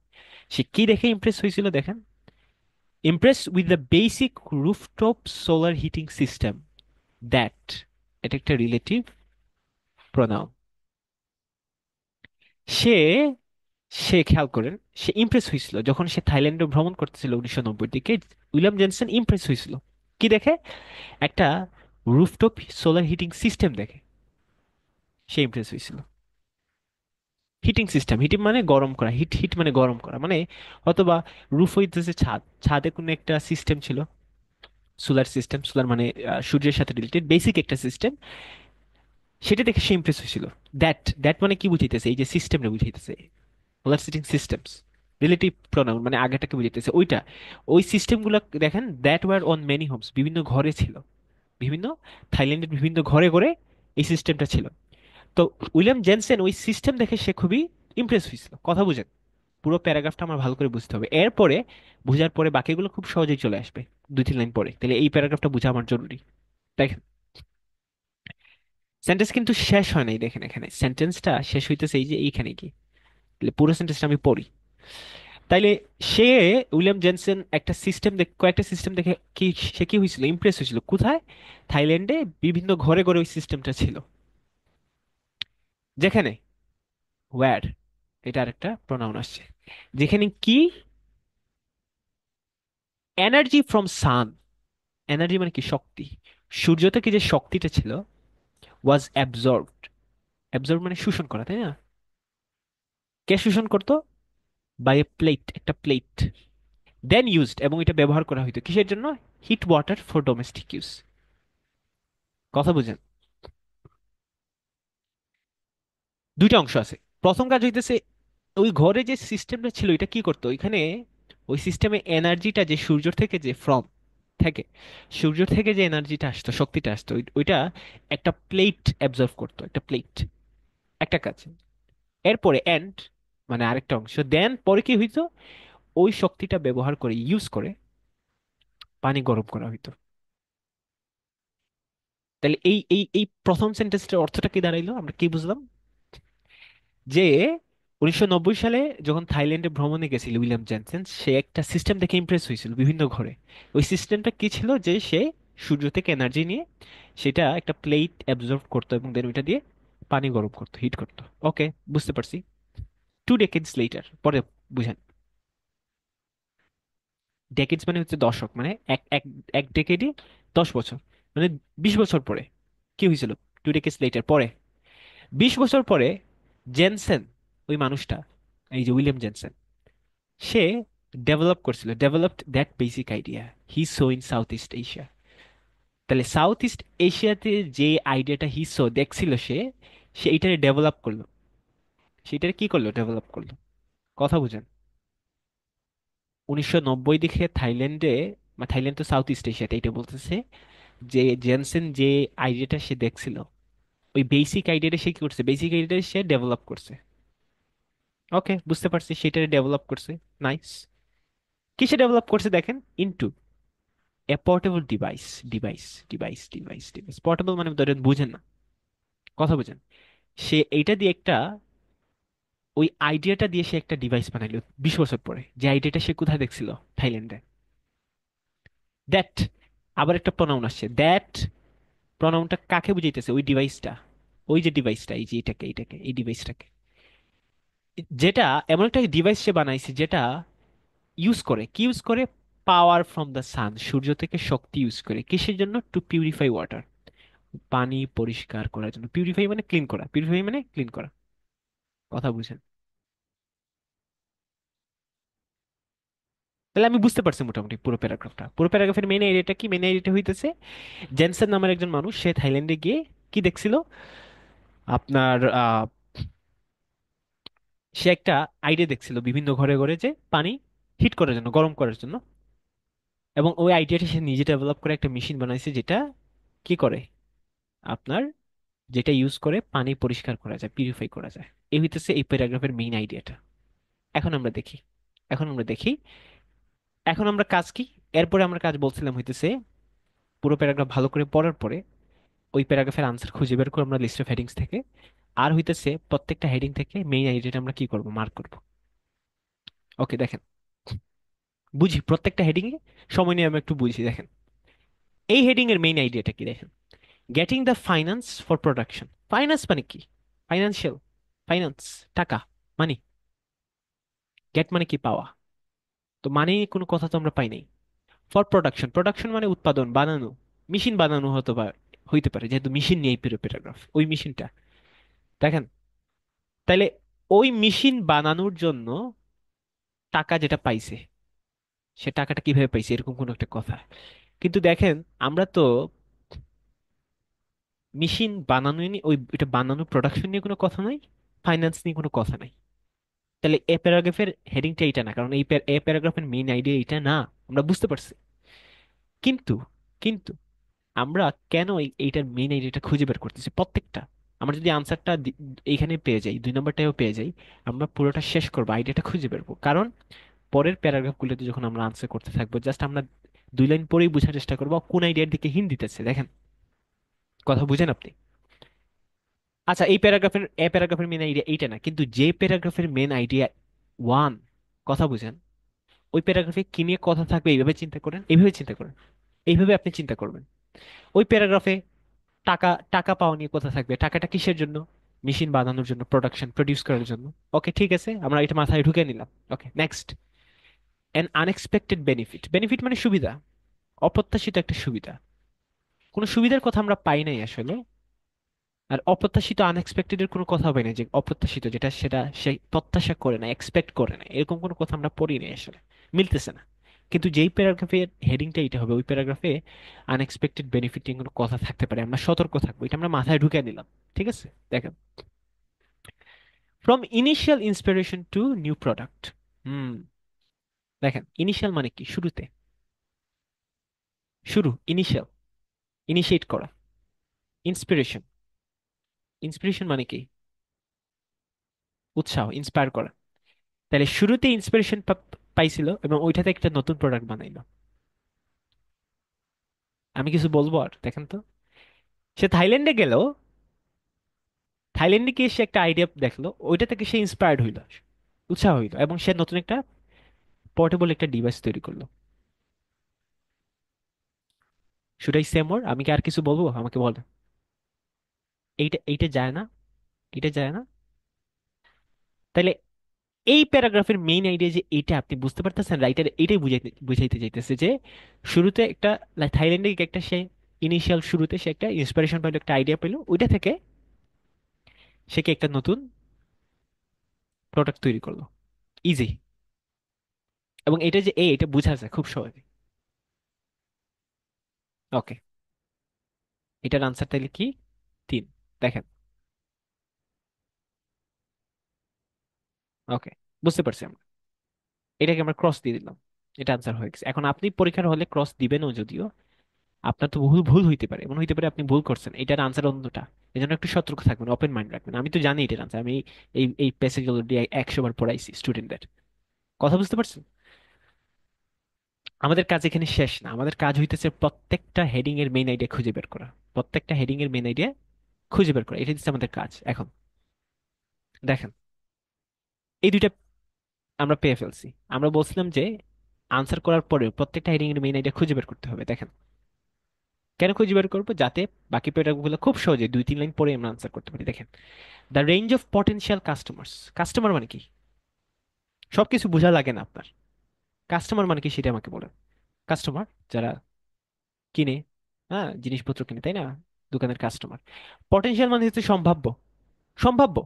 সে কি দেখে ইমপ্রেস হয়েছিল দেখেন, impress with the basic rooftop solar heating system that, এটা একটা রিলেটিভ প্রনাউন। সে সে খেয়াল করেন, সে ইমপ্রেস হয়েছিল যখন সে থাইল্যান্ডে ভ্রমণ করতেছিল 1990-এর দিকে। উইলিয়াম জেনসন ইমপ্রেস হয়েছিল কি দেখে? একটা রুফটপ সোলার হিটিং সিস্টেম দেখে সে ইমপ্রেস হয়েছিল। হিটিং সিস্টেম, হিটিং মানে গরম করা, হিট হিট মানে গরম করা মানে, অথবা রুফ হইতেছে ছাদ, ছাদে কোনো একটা সিস্টেম ছিল, সোলার সিস্টেম, সোলার মানে সূর্যের সাথে রিলেটেড বেসিক একটা সিস্টেম, সেটা দেখে সে ইমপ্রেস হয়েছিল। দ্যাট দ্যাট মানে কি বুঝাইতেছে? এই যে সিস্টেমটা বুঝাইতেছে, solar system systems, relative pronoun মানে আগেটাকে বুঝাইতেছে ওইটা। ওই সিস্টেমগুলো দেখেন, that were on many homes, বিভিন্ন ঘরে ছিল, বিভিন্ন থাইল্যান্ডের বিভিন্ন ঘরে ঘরে এই সিস্টেমটা ছিল। তো উইলিয়াম জেনসেন ওই সিস্টেম দেখে সে খুবই ইমপ্রেস হয়েছিল। কথা বুঝেন, পুরো প্যারাগ্রাফটা আমার ভালো করে বুঝতে হবে, এরপরে বোঝার পরে বাকিগুলো খুব সহজেই চলে আসবে। 2-3 লাইন পরে তাহলে এই প্যারাগ্রাফটা বোঝা আমার জরুরি। দেখেন, সেন্টেন্স কিন্তু শেষ হয় নাই, দেখেন এখানে সেন্টেন্সটা শেষ হইতেছে এই যে এইখানে কি, তাহলে পুরো সেন্টেন্সটা আমি পড়ি। তাইলে সে, উইলিয়াম জেনসন একটা সিস্টেম দেখে, কয়েকটা সিস্টেম দেখে কি, সে কি হয়েছিল? ইমপ্রেস হয়েছিল। কোথায়? থাইল্যান্ডে বিভিন্ন ঘরে ঘরে ওই সিস্টেমটা ছিল। যেখানে ওয়্যার, এটা আরেকটা প্রনাউন আসছে, যেখানে কি এনার্জি ফ্রম সান, এনার্জি মানে কি? শক্তি। সূর্য থেকে যে শক্তিটা ছিল, ওয়াজ অ্যাবজর্বড। অ্যাবজর্ব মানে শোষণ করা, তাই না? কে শোষণ করতো? বাই এ প্লেট, একটা প্লেট। দেন ইউজড, এবং এটা ব্যবহার করা হইতো কিসের জন্য? Heat water for domestic use. কথা বুঝেন, দুইটা অংশ আছে। প্রথম কাজ হইতেছে, ওই ঘরে যে সিস্টেমটা ছিল এটা কি করতো ওইখানে, ওই সিস্টেমে এনার্জিটা যে সূর্য থেকে যে ফ্রম থেকে, সূর্য থেকে যে এনার্জিটা আসতো, শক্তিটা আসতো, ওইটা একটা প্লেট অ্যাবজর্ভ করতো, একটা প্লেট, একটা কাজ। এরপরে এন্ড মানে আরেকটা অংশ, দেন পরে কি হইতো? ওই শক্তিটা ব্যবহার করে, ইউজ করে পানি গরম করা হইতো। তাহলে এই প্রথম সেন্টেন্সটার অর্থটা কি দাঁড়াইলো? আমরা কি বুঝলাম? যে 1990 সালে যখন থাইল্যান্ডে ভ্রমণে গেছিল উইলিয়াম জেনসন, সে একটা সিস্টেম দেখে ইমপ্রেস হয়েছিল বিভিন্ন ঘরে। ওই সিস্টেমটা কি ছিল? যে সে সূর্য থেকে এনার্জি নিয়ে সেটা একটা প্লেট অ্যাবজর্ব করতো এবং দেন ওইটা দিয়ে পানি গরম করতো, হিট করতো। ওকে, বুঝতে পারছি। 2 decades লেটার, পরে বুঝেন। ডেকেডস মানে হচ্ছে দশক, মানে এক এক এক ডেকেডই 10 বছর, মানে 20 বছর পরে কি হয়েছিল? 2 decades লেটার, পরে 20 বছর পরে জেনসেন, ওই মানুষটা, এই যে উইলিয়াম জেনসেন, সে ডেভেলপ করছিল, developed that basic idea he so in south east Asia. তাহলে সাউথ ইস্ট এশিয়াতে যে আইডিয়াটা হি সো দেখছিল, সে সে এইটারে ডেভেলপ করলো। সেটারে কি করলো? ডেভেলপ করলো। কথা বুঝেন, 1990 দিকে থাইল্যান্ডে, মানে থাইল্যান্ড তো সাউথ ইস্ট এশিয়াতে, এটা বলতেছে যে জেনসেন যে আইডিয়াটা সে দেখছিল, ওই বেসিক আইডিয়াটা সে কি করছে? বেসিক আইডিয়াটা সে ডেভেলপ করছে। ওকে, বুঝতে পারছি, সেটারে ডেভেলপ করছে। নাইস। কিসে ডেভেলপ করছে দেখেন, into a portable device, device, device, device, device. Portable মানে ধরেন বুঝেন না, কথা বুঝেন। সে এইটা দিয়ে একটা, ওই আইডিয়াটা দিয়ে সে একটা ডিভাইস বানাইলো 20 বছর পরে, যে আইডিয়াটা সে কোথায় দেখছিল? থাইল্যান্ডে। দ্যাট, আবার একটা প্রনাউন আসছে, দ্যাট প্রনাউনটা কাকে বুঝাইতেছে? ওই ডিভাইসটা, ওই যে ডিভাইসটা, এই যে এটাকে, এটাকে, এই ডিভাইসটাকে, যেটা এমন একটা ডিভাইস সে বানাইছে যেটা ইউজ করে, কি ইউজ করে? পাওয়ার ফ্রম দ্য সান, সূর্য থেকে শক্তি ইউজ করে কিসের জন্য? টু পিউরিফাই ওয়াটার, পানি পরিষ্কার করার জন্য। পিউরিফাই মানে ক্লিন করা, পিউরিফাই মানে ক্লিন করা। কথা বুঝেন, তাহলে আমি বুঝতে পারছি মোটামুটি পুরো প্যারাগ্রাফটা। পুরো প্যারাগ্রাফের মেইন আইডিয়াটা কি? মেইন আইডিয়াটা হইতেছে, জেনসন নামের একজন মানুষ, সে থাইল্যান্ডে গিয়ে কি দেখছিল? আপনার সে একটা আইডিয়া দেখছিল বিভিন্ন ঘরে ঘরে যে পানি হিট করার জন্য, গরম করার জন্য। এবং ওই আইডিয়াটা সে নিজে ডেভেলপ করে একটা মেশিন বানাইছে যেটা কি করে? আপনার যেটা ইউজ করে পানি পরিষ্কার করা যায়, পিউরিফাই করা যায়। এই হইতেছে এই প্যারাগ্রাফের মেইন আইডিয়াটা। এখন আমরা দেখি, এখন আমরা দেখি এখন আমরা কাজ কি। এরপরে আমরা কাজ বলছিলাম হইতেছে পুরো প্যারাগ্রাফ ভালো করে পড়ার পরে ওই প্যারাগ্রাফের আনসার খুঁজে বের করবো আমরা লিস্ট অফ হেডিংস থেকে। আর হইতেছে প্রত্যেকটা হেডিং থেকে মেইন আইডিয়াটা আমরা কি করব, মার্ক করব। ওকে দেখেন, বুঝি প্রত্যেকটা হেডিং এ সময় নিয়ে আমরা একটু বুঝি। দেখেন এই হেডিং এর মেইন আইডিয়াটা কি, দেখেন getting the finance for production. Finance মানে কি? ফাইন্যান্সিয়াল, ফাইন্যান্স, টাকা, মানি। গেট মানে কি, পাওয়া। তো মানে কোনো কথা তো আমরা পাই নাই। ফর প্রোডাকশন, প্রোডাকশন মানে উৎপাদন, বানানো, মেশিন বানানো হতো বা হইতে পারে, যেহেতু মেশিন নিয়ে প্যারাগ্রাফ, ওই মেশিনটা দেখেন। তাইলে ওই মেশিন বানানোর জন্য টাকা যেটা পাইছে, সে টাকাটা কিভাবে পাইছে, এরকম কোন একটা কথা। কিন্তু দেখেন আমরা তো মেশিন বানানো নিয়ে, ওই এটা বানানো প্রোডাকশন নিয়ে কোনো কথা নাই, ফাইন্যান্স নিয়ে কোনো কথা নাই। তাহলে এ প্যারাগ্রাফের হেডিংটা এইটা না, কারণ এ প্যারাগ্রাফের মেইন আইডিয়া এইটা না, আমরা বুঝতে পারছি। কিন্তু কিন্তু আমরা কেন এইটার মেইন আইডিয়াটা খুঁজে বের করতেছি প্রত্যেকটা। আমরা যদি আনসারটা এইখানে পেয়ে যাই, 2 নম্বরটাও পেয়ে যাই, আমরা পুরোটা শেষ করবো, আইডিয়াটা খুঁজে বেরবো। কারণ পরের প্যারাগ্রাফগুলোতে যখন আমরা আনসার করতে থাকবো, জাস্ট আমরা 2 লাইন পরেই বোঝার চেষ্টা করবো কোন আইডিয়ার দিকে হিন্ট দিতেছে। দেখেন, কথা বুঝেন আপনি? আচ্ছা, এই প্যারাগ্রাফের মেন আইডিয়া এইটা না, কিন্তু যে প্যারাগ্রাফের মেন আইডিয়া ওয়ান, কথা বুঝেন, ওই প্যারাগ্রাফে কি নিয়ে কথা থাকবে এইভাবে চিন্তা করেন, এইভাবে চিন্তা করেন, এইভাবে আপনি চিন্তা করবেন। ওই প্যারাগ্রাফে টাকা, টাকা পাওয়া নিয়ে কথা থাকবে। টাকাটা কিসের জন্য? মেশিন বানানোর জন্য, প্রোডাকশন প্রডিউস করার জন্য। ওকে ঠিক আছে, আমরা এটা মাথায় ঢুকে নিলাম। Okay next, an unexpected benefit. Benefit মানে সুবিধা, অপ্রত্যাশিত একটা সুবিধা। কোনো সুবিধার কথা আমরা পাই নাই আসলে। আর অপ্রত্যাশিত, আনএক্সপেক্টেড এর কোনো কথা পাই না, যে অপ্রত্যাশিত যেটা সেটা সে প্রত্যাশা করে না, এক্সপেক্ট করে না, এরকম কোনো কথা আমরা পড়ি নাই আসলে, মিলতেছে না। কিন্তু যেই প্যারাগ্রাফের হেডিংটা এটা হবে, ওই প্যারাগ্রাফে আনএক্সপেক্টেড বেনিফিট নিয়ে কোনো কথা থাকতে পারে, আমরা সতর্ক থাকবো, এটা আমরা মাথায় ঢুকে নিলাম। ঠিক আছে, দেখেন, from initial inspiration to new product. হুম, দেখেন ইনিশিয়াল মানে কি, শুরুতে, শুরু, ইনিশিয়াল, ইনিশিয়েট করা। ইন্সপিরেশন, ইন্সপিরেশন মানে কি, উৎসাহ, ইন্সপায়ার করা। তাহলে শুরুতে ইন্সপিরেশন পাইছিল এবং ওইটাতে একটা নতুন প্রোডাক্ট বানাইলো। আমি কিছু বলবো আর, দেখেন তো, সে থাইল্যান্ডে গেল, থাইল্যান্ডে গিয়ে সে একটা আইডিয়া দেখলো, ওইটা থেকে সে ইন্সপায়ার্ড হইলো, উৎসাহ হইলো, এবং সে নতুন একটা পোর্টেবল একটা ডিভাইস তৈরি করলো। শুড আই সে মোর? আমি কি আর কিছু বলবো, আমাকে বল। এইটা এইটা যায় না, এটা যায় না। তাহলে এই প্যারাগ্রাফের মেইন আইডিয়া যে এটা, আপনি বুঝতে পারতেছেন, রাইটার এটাই বুঝাইতে চাইতেছে যে শুরুতে একটা, থাইল্যান্ডে গিয়ে একটা সে ইনিশিয়াল, শুরুতে সে একটা ইন্সপিরেশন পাইলো, একটা আইডিয়া পাইলো, ওইটা থেকে সে কি একটা নতুন প্রোডাক্ট তৈরি করলো। ইজি। এবং এটা যে এটা বোঝা যায় খুব সহজে। ওকে, এটার আনসার তাহলে কি? 3। দেখেন, ওকে, বুঝতে পারছি আমরা। এটাকে আমরা ক্রস দিয়ে দিলাম, এটা আনসার হয়ে গেছে। এখন আপনি পরীক্ষার হলে ক্রস দিবেনও যদিও, আপনার তো ভুল ভুল হইতে পারে, এমন হইতে পারে আপনি ভুল করছেন, এটার আনসার অন্যটা। এই জন্য একটু সতর্ক থাকবেন, ওপেন মাইন্ড রাখবেন। আমি তো জানি এটার আনসার, আমি এই এই প্যাসেজ অলরেডি 100 বার পড়াইছি স্টুডেন্টদের। কথা বুঝতে পারছেন? আমাদের কাজ এখানে শেষ না, আমাদের কাজ হইতেছে প্রত্যেকটা হেডিং এর মেইন আইডিয়া খুঁজে বের করা, প্রত্যেকটা হেডিং এর মেইন আইডিয়া খুঁজে বের করা, এটা হচ্ছে আমাদের কাজ এখন। দেখেন, এই দুইটা আমরা পেয়ে ফেলছি। আমরা বলছিলাম যে আনসার করার পরেও প্রত্যেকটা হেডিং এর মেইন আইডিয়া খুঁজে বের করতে হবে। দেখেন, কেন খুঁজে বের করবো? যাতে বাকি প্যারাগ্রাফগুলো খুব সহজে 2-3 লাইন পরে আমরা আনসার করতে পারি। দেখেন, the range of potential customers. Customer মানে কি? সবকিছু বোঝা লাগে না আপনার। কাস্টমার মানে কি সেটা আমাকে বলেন। কাস্টমার যারা কিনে, হ্যাঁ, জিনিসপত্র কিনে, তাই না? দোকানের কাস্টমার। পটেনশিয়াল মানে হচ্ছে সম্ভাব্য, সম্ভাব্য।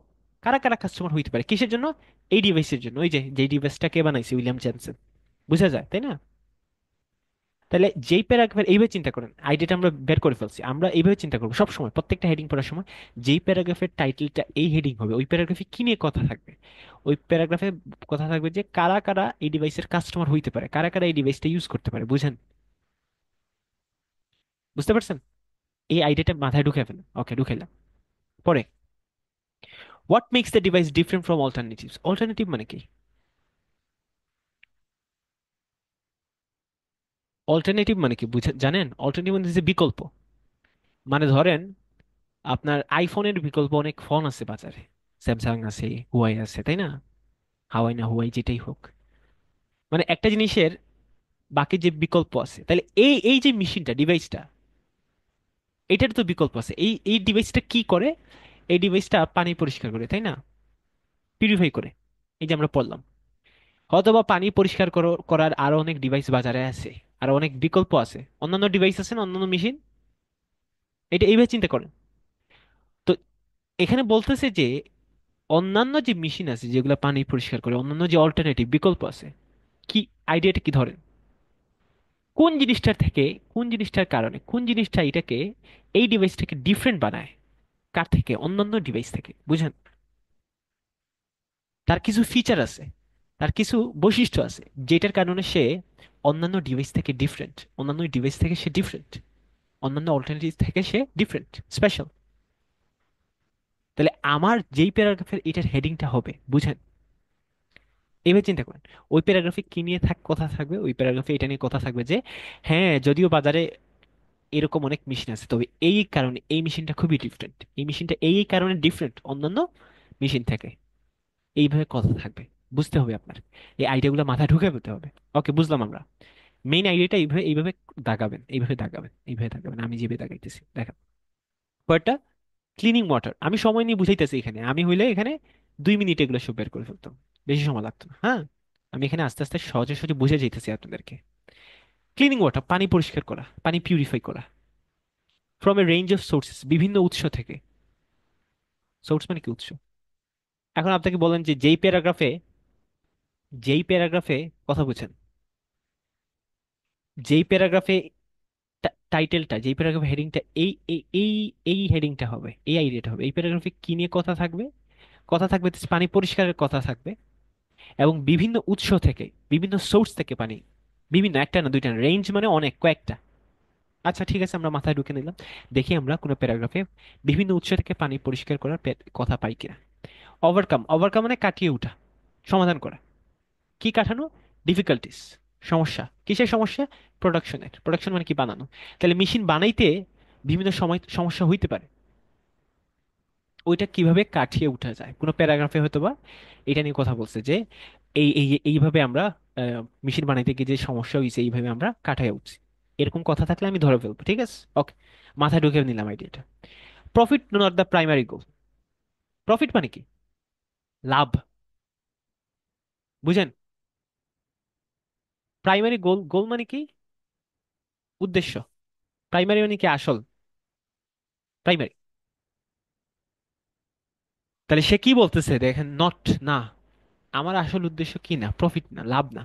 কারা কারা কাস্টমার হইতে পারে, কিসের জন্য? এই ডিভাইসের জন্য, ওই যে যে ডিভাইসটা কে বানাইছে, উইলিয়াম জেনসন। বুঝা যায়, তাই না? তাহলে যেই প্যারাগ্রাফের, এইভাবে চিন্তা করেন, আইডিয়াটা আমরা বের করে ফেলছি, আমরা এইভাবে চিন্তা করবো সব সময় প্রত্যেকটা হেডিং পড়ার সময়। যেই প্যারাগ্রাফের টাইটেলটা এই হেডিং হবে, ওই প্যারাগ্রাফে কি নিয়ে কথা থাকবে? ওই প্যারাগ্রাফে কথা থাকবে যে কারা কারা এই ডিভাইসের কাস্টমার হইতে পারে, কারা কারা এই ডিভাইসটা ইউজ করতে পারে। বুঝেন? বুঝতে পারছেন? এই আইডিয়াটা মাথায় ঢুকে ফেলেন, ওকে ঢুকাইলাম। পরে, what makes the device different from alternatives? Alternative মানে কি? অল্টারনেটিভ মানে কি বুঝে জানেন? অল্টারনেটিভ মানে যে বিকল্প। মানে ধরেন, আপনার আইফোনের বিকল্প অনেক ফোন আছে বাজারে, স্যামসাং আছে, হুয়াই আছে, তাই না? হাওয়াই না হুয়াই যেটাই হোক, মানে একটা জিনিসের বাকি যে বিকল্প আছে, তাহলে এই এই যে মেশিনটা, ডিভাইসটা, এটার তো বিকল্প আছে। এই এই ডিভাইসটা কি করে? এই ডিভাইসটা পানি পরিষ্কার করে, তাই না? পিউরিফাই করে। এই যে আমরা পড়লাম। অথবা পানি পরিষ্কার করার আরো অনেক ডিভাইস বাজারে আছে, আরো অনেক বিকল্প আছে, অন্যান্য ডিভাইস আছে না, অন্যান্য মেশিন। এটা এইভাবে চিন্তা করেন। তো এখানে বলতেছে যে অন্যান্য যে মেশিন আছে যেগুলো পানি পরিষ্কার করে, অন্যান্য যে অল্টারনেটিভ বিকল্প আছে, কি আইডিয়াটা কি ধরেন? কোন জিনিসটার থেকে, কোন জিনিসটার কারণে, কোন জিনিসটা এটাকে, এই ডিভাইসটাকে ডিফারেন্ট বানায় কার থেকে, অন্যান্য ডিভাইস থেকে, বুঝেন? তার কিছু ফিচার আছে, তার কিছু বৈশিষ্ট্য আছে, যেটার কারণে সে অন্যান্য ডিভাইস থেকে ডিফারেন্ট, অন্যান্য ডিভাইস থেকে সে ডিফারেন্ট, অন্যান্য অল্টারনেটিভ থেকে সে ডিফারেন্ট, স্পেশাল। তাহলে আমার যেই প্যারাগ্রাফের এটার হেডিংটা হবে, বুঝেন? এভাবে চিন্তা করেন, ওই প্যারাগ্রাফে কি নিয়ে কথা থাকবে? ওই প্যারাগ্রাফে এটা নিয়ে কথা থাকবে যে হ্যাঁ, যদিও বাজারে এরকম অনেক মেশিন আছে, তবে এই কারণে এই মেশিনটা খুবই ডিফারেন্ট, এই মেশিনটা এই এই কারণে ডিফারেন্ট অন্যান্য মেশিন থেকে। এইভাবে কথা থাকবে। বুঝতে হবে আপনার, এই আইডিয়াগুলো মাথায় ঢুকে পেতে হবে। ওকে, বুঝলাম আমরা। মেইন আইডিয়াটা এইভাবে এইভাবে দাগাবেন, এইভাবে দাগাবেন, এইভাবে দাগাবেন, আমি যেভাবে দাগাইতেছি দেখেন। পরেরটা, ক্লিনিং ওয়াটার। আমি সময় নিয়ে বুঝাইতেছি, এখানে আমি হইলে এখানে 2 মিনিট এগুলো সব বের করে ফেলতাম, বেশি সময় লাগতো না। হ্যাঁ, আমি এখানে আস্তে আস্তে সহজে সহজে বুঝে যাইতেছি আপনাদেরকে। ক্লিনিং ওয়াটার, পানি পরিষ্কার করা, পানি পিউরিফাই করা, from a range of sources, বিভিন্ন উৎস থেকে। সোর্স মানে কি? উৎস। এখন আপনাকে বলেন যে যেই প্যারাগ্রাফে কথা বলছেন, যেই প্যারাগ্রাফে টাইটেলটা, যেই প্যারাগ্রাফে হেডিংটা, এই এই এই এই হেডিংটা হবে, এই আইডিয়াটা হবে, এই প্যারাগ্রাফে কি নিয়ে কথা থাকবে? কথা থাকবে পানি পরিষ্কারের কথা থাকবে, এবং বিভিন্ন উৎস থেকে, বিভিন্ন সোর্স থেকে পানি, বিভিন্ন, একটা না দুইটা না, রেঞ্জ মানে অনেক, কয়েকটা। আচ্ছা ঠিক আছে, আমরা মাথায় ঢুকে নিলাম। দেখি আমরা কোনো প্যারাগ্রাফে বিভিন্ন উৎস থেকে পানি পরিষ্কার করার কথা পাই কিনা। ওভারকাম, ওভারকাম মানে কাটিয়ে ওঠা, সমাধান করা। কি কাটানো? ডিফিকাল্টিস, সমস্যা। কিসের সমস্যা? প্রোডাকশনের। প্রোডাকশন মানে কি? বানানো। তাহলে মেশিন বানাইতে বিভিন্ন সময় সমস্যা হইতে পারে, ওইটা কিভাবে কাটিয়ে উঠা যায় কোনো প্যারাগ্রাফে হয়তো বা এটা নিয়ে কথা বলছে যে এই এই এইভাবে আমরা মেশিন বানাইতে গিয়ে যে সমস্যা হয়েছে, এইভাবে আমরা কাটায় উঠছি। এরকম কথা থাকলে আমি ধরে ফেলবো, ঠিক আছে? ওকে, মাথায় ঢুকে নিলাম আইডিয়াটা। Profit not the primary goal. Profit মানে কি? লাভ, বুঝেন? প্রাইমারি গোল, গোল মানে কি? উদ্দেশ্য। প্রাইমারি মানে কি? আসল। প্রাইমারি। তাহলে সে কি বলতেছে দেখেন, নট, না, আমার আসল উদ্দেশ্য কি না, প্রফিট না, লাভ না।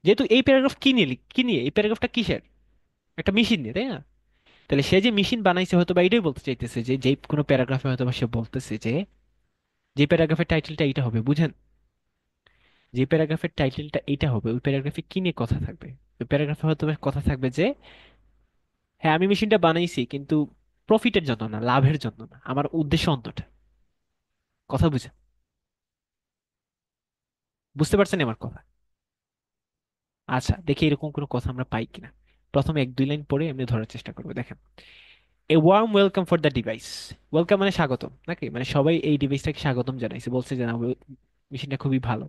যেহেতু এই প্যারাগ্রাফ কি নিয়ে কি নিয়ে, এই প্যারাগ্রাফটা কিসের? একটা মেশিন নিয়ে, তাই না? তাহলে সে যে মেশিন বানাইছে হয়তো বা এটাই বলতে চাইতেছে যে যে কোনো প্যারাগ্রাফে হয়তো বা সে বলতেছে যে যে প্যারাগ্রাফের টাইটেলটা এইটা হবে, বুঝেন? যে প্যারাগ্রাফের টাইটেলটা এইটা হবে, ওই প্যারাগ্রাফে কি নিয়ে কথা থাকবে? ওই প্যারাগ্রাফে হয়তো বা কথা থাকবে যে হ্যাঁ, আমি মেশিনটা বানাইছি কিন্তু প্রফিটের জন্য না, লাভের জন্য না, আমার উদ্দেশ্য অন্যটা। কথা বুঝেন? বুঝতে পারছেন আমার কথা? আচ্ছা, দেখি এরকম কোনো কথা আমরা পাই কিনা। প্রথমে 1-2 লাইন পরে এমনি ধরার চেষ্টা করবো, দেখেন। A warm welcome for the device. Welcome মানে স্বাগতম, নাকি? মানে সবাই এই ডিভাইসটাকে স্বাগতম জানাইছে, বলছে যে না, মেশিনটা খুবই ভালো।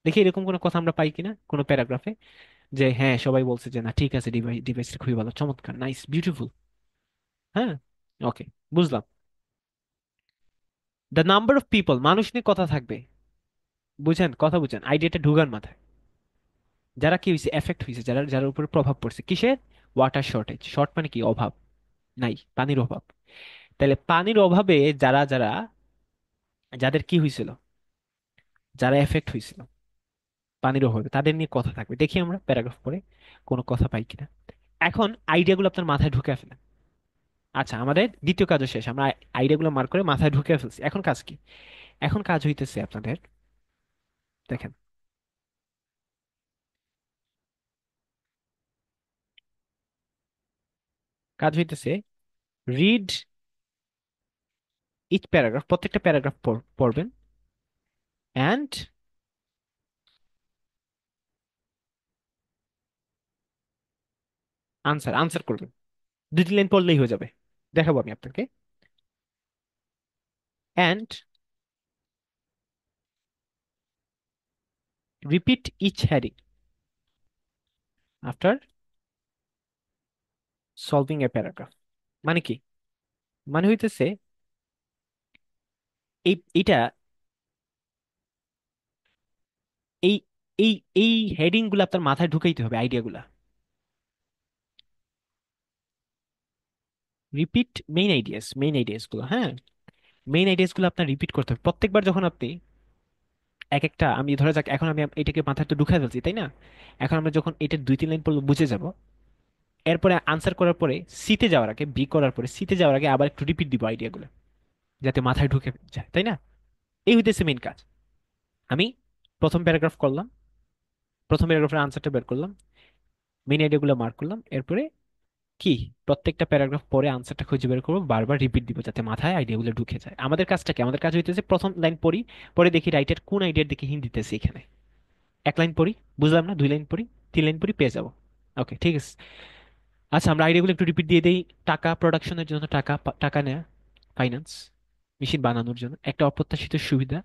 দেখি এরকম কোনো কথা আমরা পাই কিনা কোনো প্যারাগ্রাফে, যে হ্যাঁ সবাই বলছে যে না ঠিক আছে, ডিভাইসটা খুবই ভালো, চমৎকার, নাইস, বিউটিফুল। হ্যাঁ, ওকে, বুঝলাম। দ্য নাম্বার অফ পিপল, মানুষ নিয়ে কথা থাকবে। বুঝেন? কথা বুঝেন, আইডিয়াটা ঢুকান মাথায়। যারা কি হয়েছে, এফেক্ট হয়েছে, যারা যার উপরে প্রভাব পড়ছে, কিসের? Water shortage. শর্ট মানে কি? অভাব, নাই, পানির অভাব। তাহলে পানির অভাবে যারা যারা, যাদের কি হয়েছিল, যারা এফেক্ট হয়েছিল পানির অভাবে, তাদের নিয়ে কথা থাকবে। দেখি আমরা প্যারাগ্রাফ পরে কোনো কথা পাই কিনা। এখন আইডিয়াগুলো আপনার মাথায় ঢুকে ফেলেন। আচ্ছা, আমাদের দ্বিতীয় কাজও শেষ, আমরা আইডিয়াগুলো মার্ক করে মাথায় ঢুকে ফেলছি। এখন কাজ কি? এখন কাজ হইতেছে আপনাদের, দেখেন, কাজ হইতেছে রিড ইচ প্যারাগ্রাফ, প্রত্যেকটা প্যারাগ্রাফ পড়বেন, অ্যান্ড আনসার আনসার করবেন। 2-3 লাইন পড়লেই হয়ে যাবে, দেখাবো আমি আপনাকে। And repeat each heading after solving a paragraph. মানে কি? মানে হইতেছে এইটা, এই এই এই হেডিং গুলো আপনার মাথায় ঢুকাইতে হবে, আইডিয়া গুলা। রিপিট মেইন আইডিয়াস গুলো, হ্যাঁ। মেইন আইডিয়াস গুলো আপনার রিপিট করতে হবে প্রত্যেকবার যখন আপনি এক একটা, আমি ধরা যাক এখন আমি এটাকে মাথায় তো ঢুকাই ফেলছি, তাই না? এখন আমরা যখন এটা 2-3 লাইন পড়লে বুঝে যাব, এরপরে আনসার করার পরে সিতে যাওয়ার আগে, বি করার পরে সিতে যাওয়ার আগে আবার একটু রিপিট দিব আইডিয়াগুলো, যাতে মাথায় ঢুকে যায়, তাই না? এই হইতেছে মেইন কাজ। আমি প্রথম প্যারাগ্রাফ করলাম, প্রথম প্যারাগ্রাফের আনসারটা বের করলাম, মেইন আইডিয়াগুলো মার্ক করলাম, এরপরে কি, প্রত্যেকটা প্যারাগ্রাফ পরে আনসারটা খুঁজে বের করবো, বারবার রিপিট দিব যাতে মাথায় আইডিয়াগুলো ঢুকে যায়। আমাদের কাজটা কি? আমাদের কাজ হইতেছে প্রথম লাইন পড়ি, পরে দেখি রাইটার কোন আইডিয়ার দিকে হিন্ট দিতেছে এখানে। 1 লাইন পড়ি, বুঝলাম না, 2 লাইন পড়ি, 3 লাইন পড়ি, পেয়ে যাবো। ওকে, ঠিক আছে। আচ্ছা, আমরা আইডিয়াগুলো একটু রিপিট দিয়ে দেই। টাকা, প্রোডাকশনের জন্য টাকা, টাকা নেয়া, ফাইন্যান্স, মেশিন বানানোর জন্য একটা অপ্রত্যাশিত সুবিধা,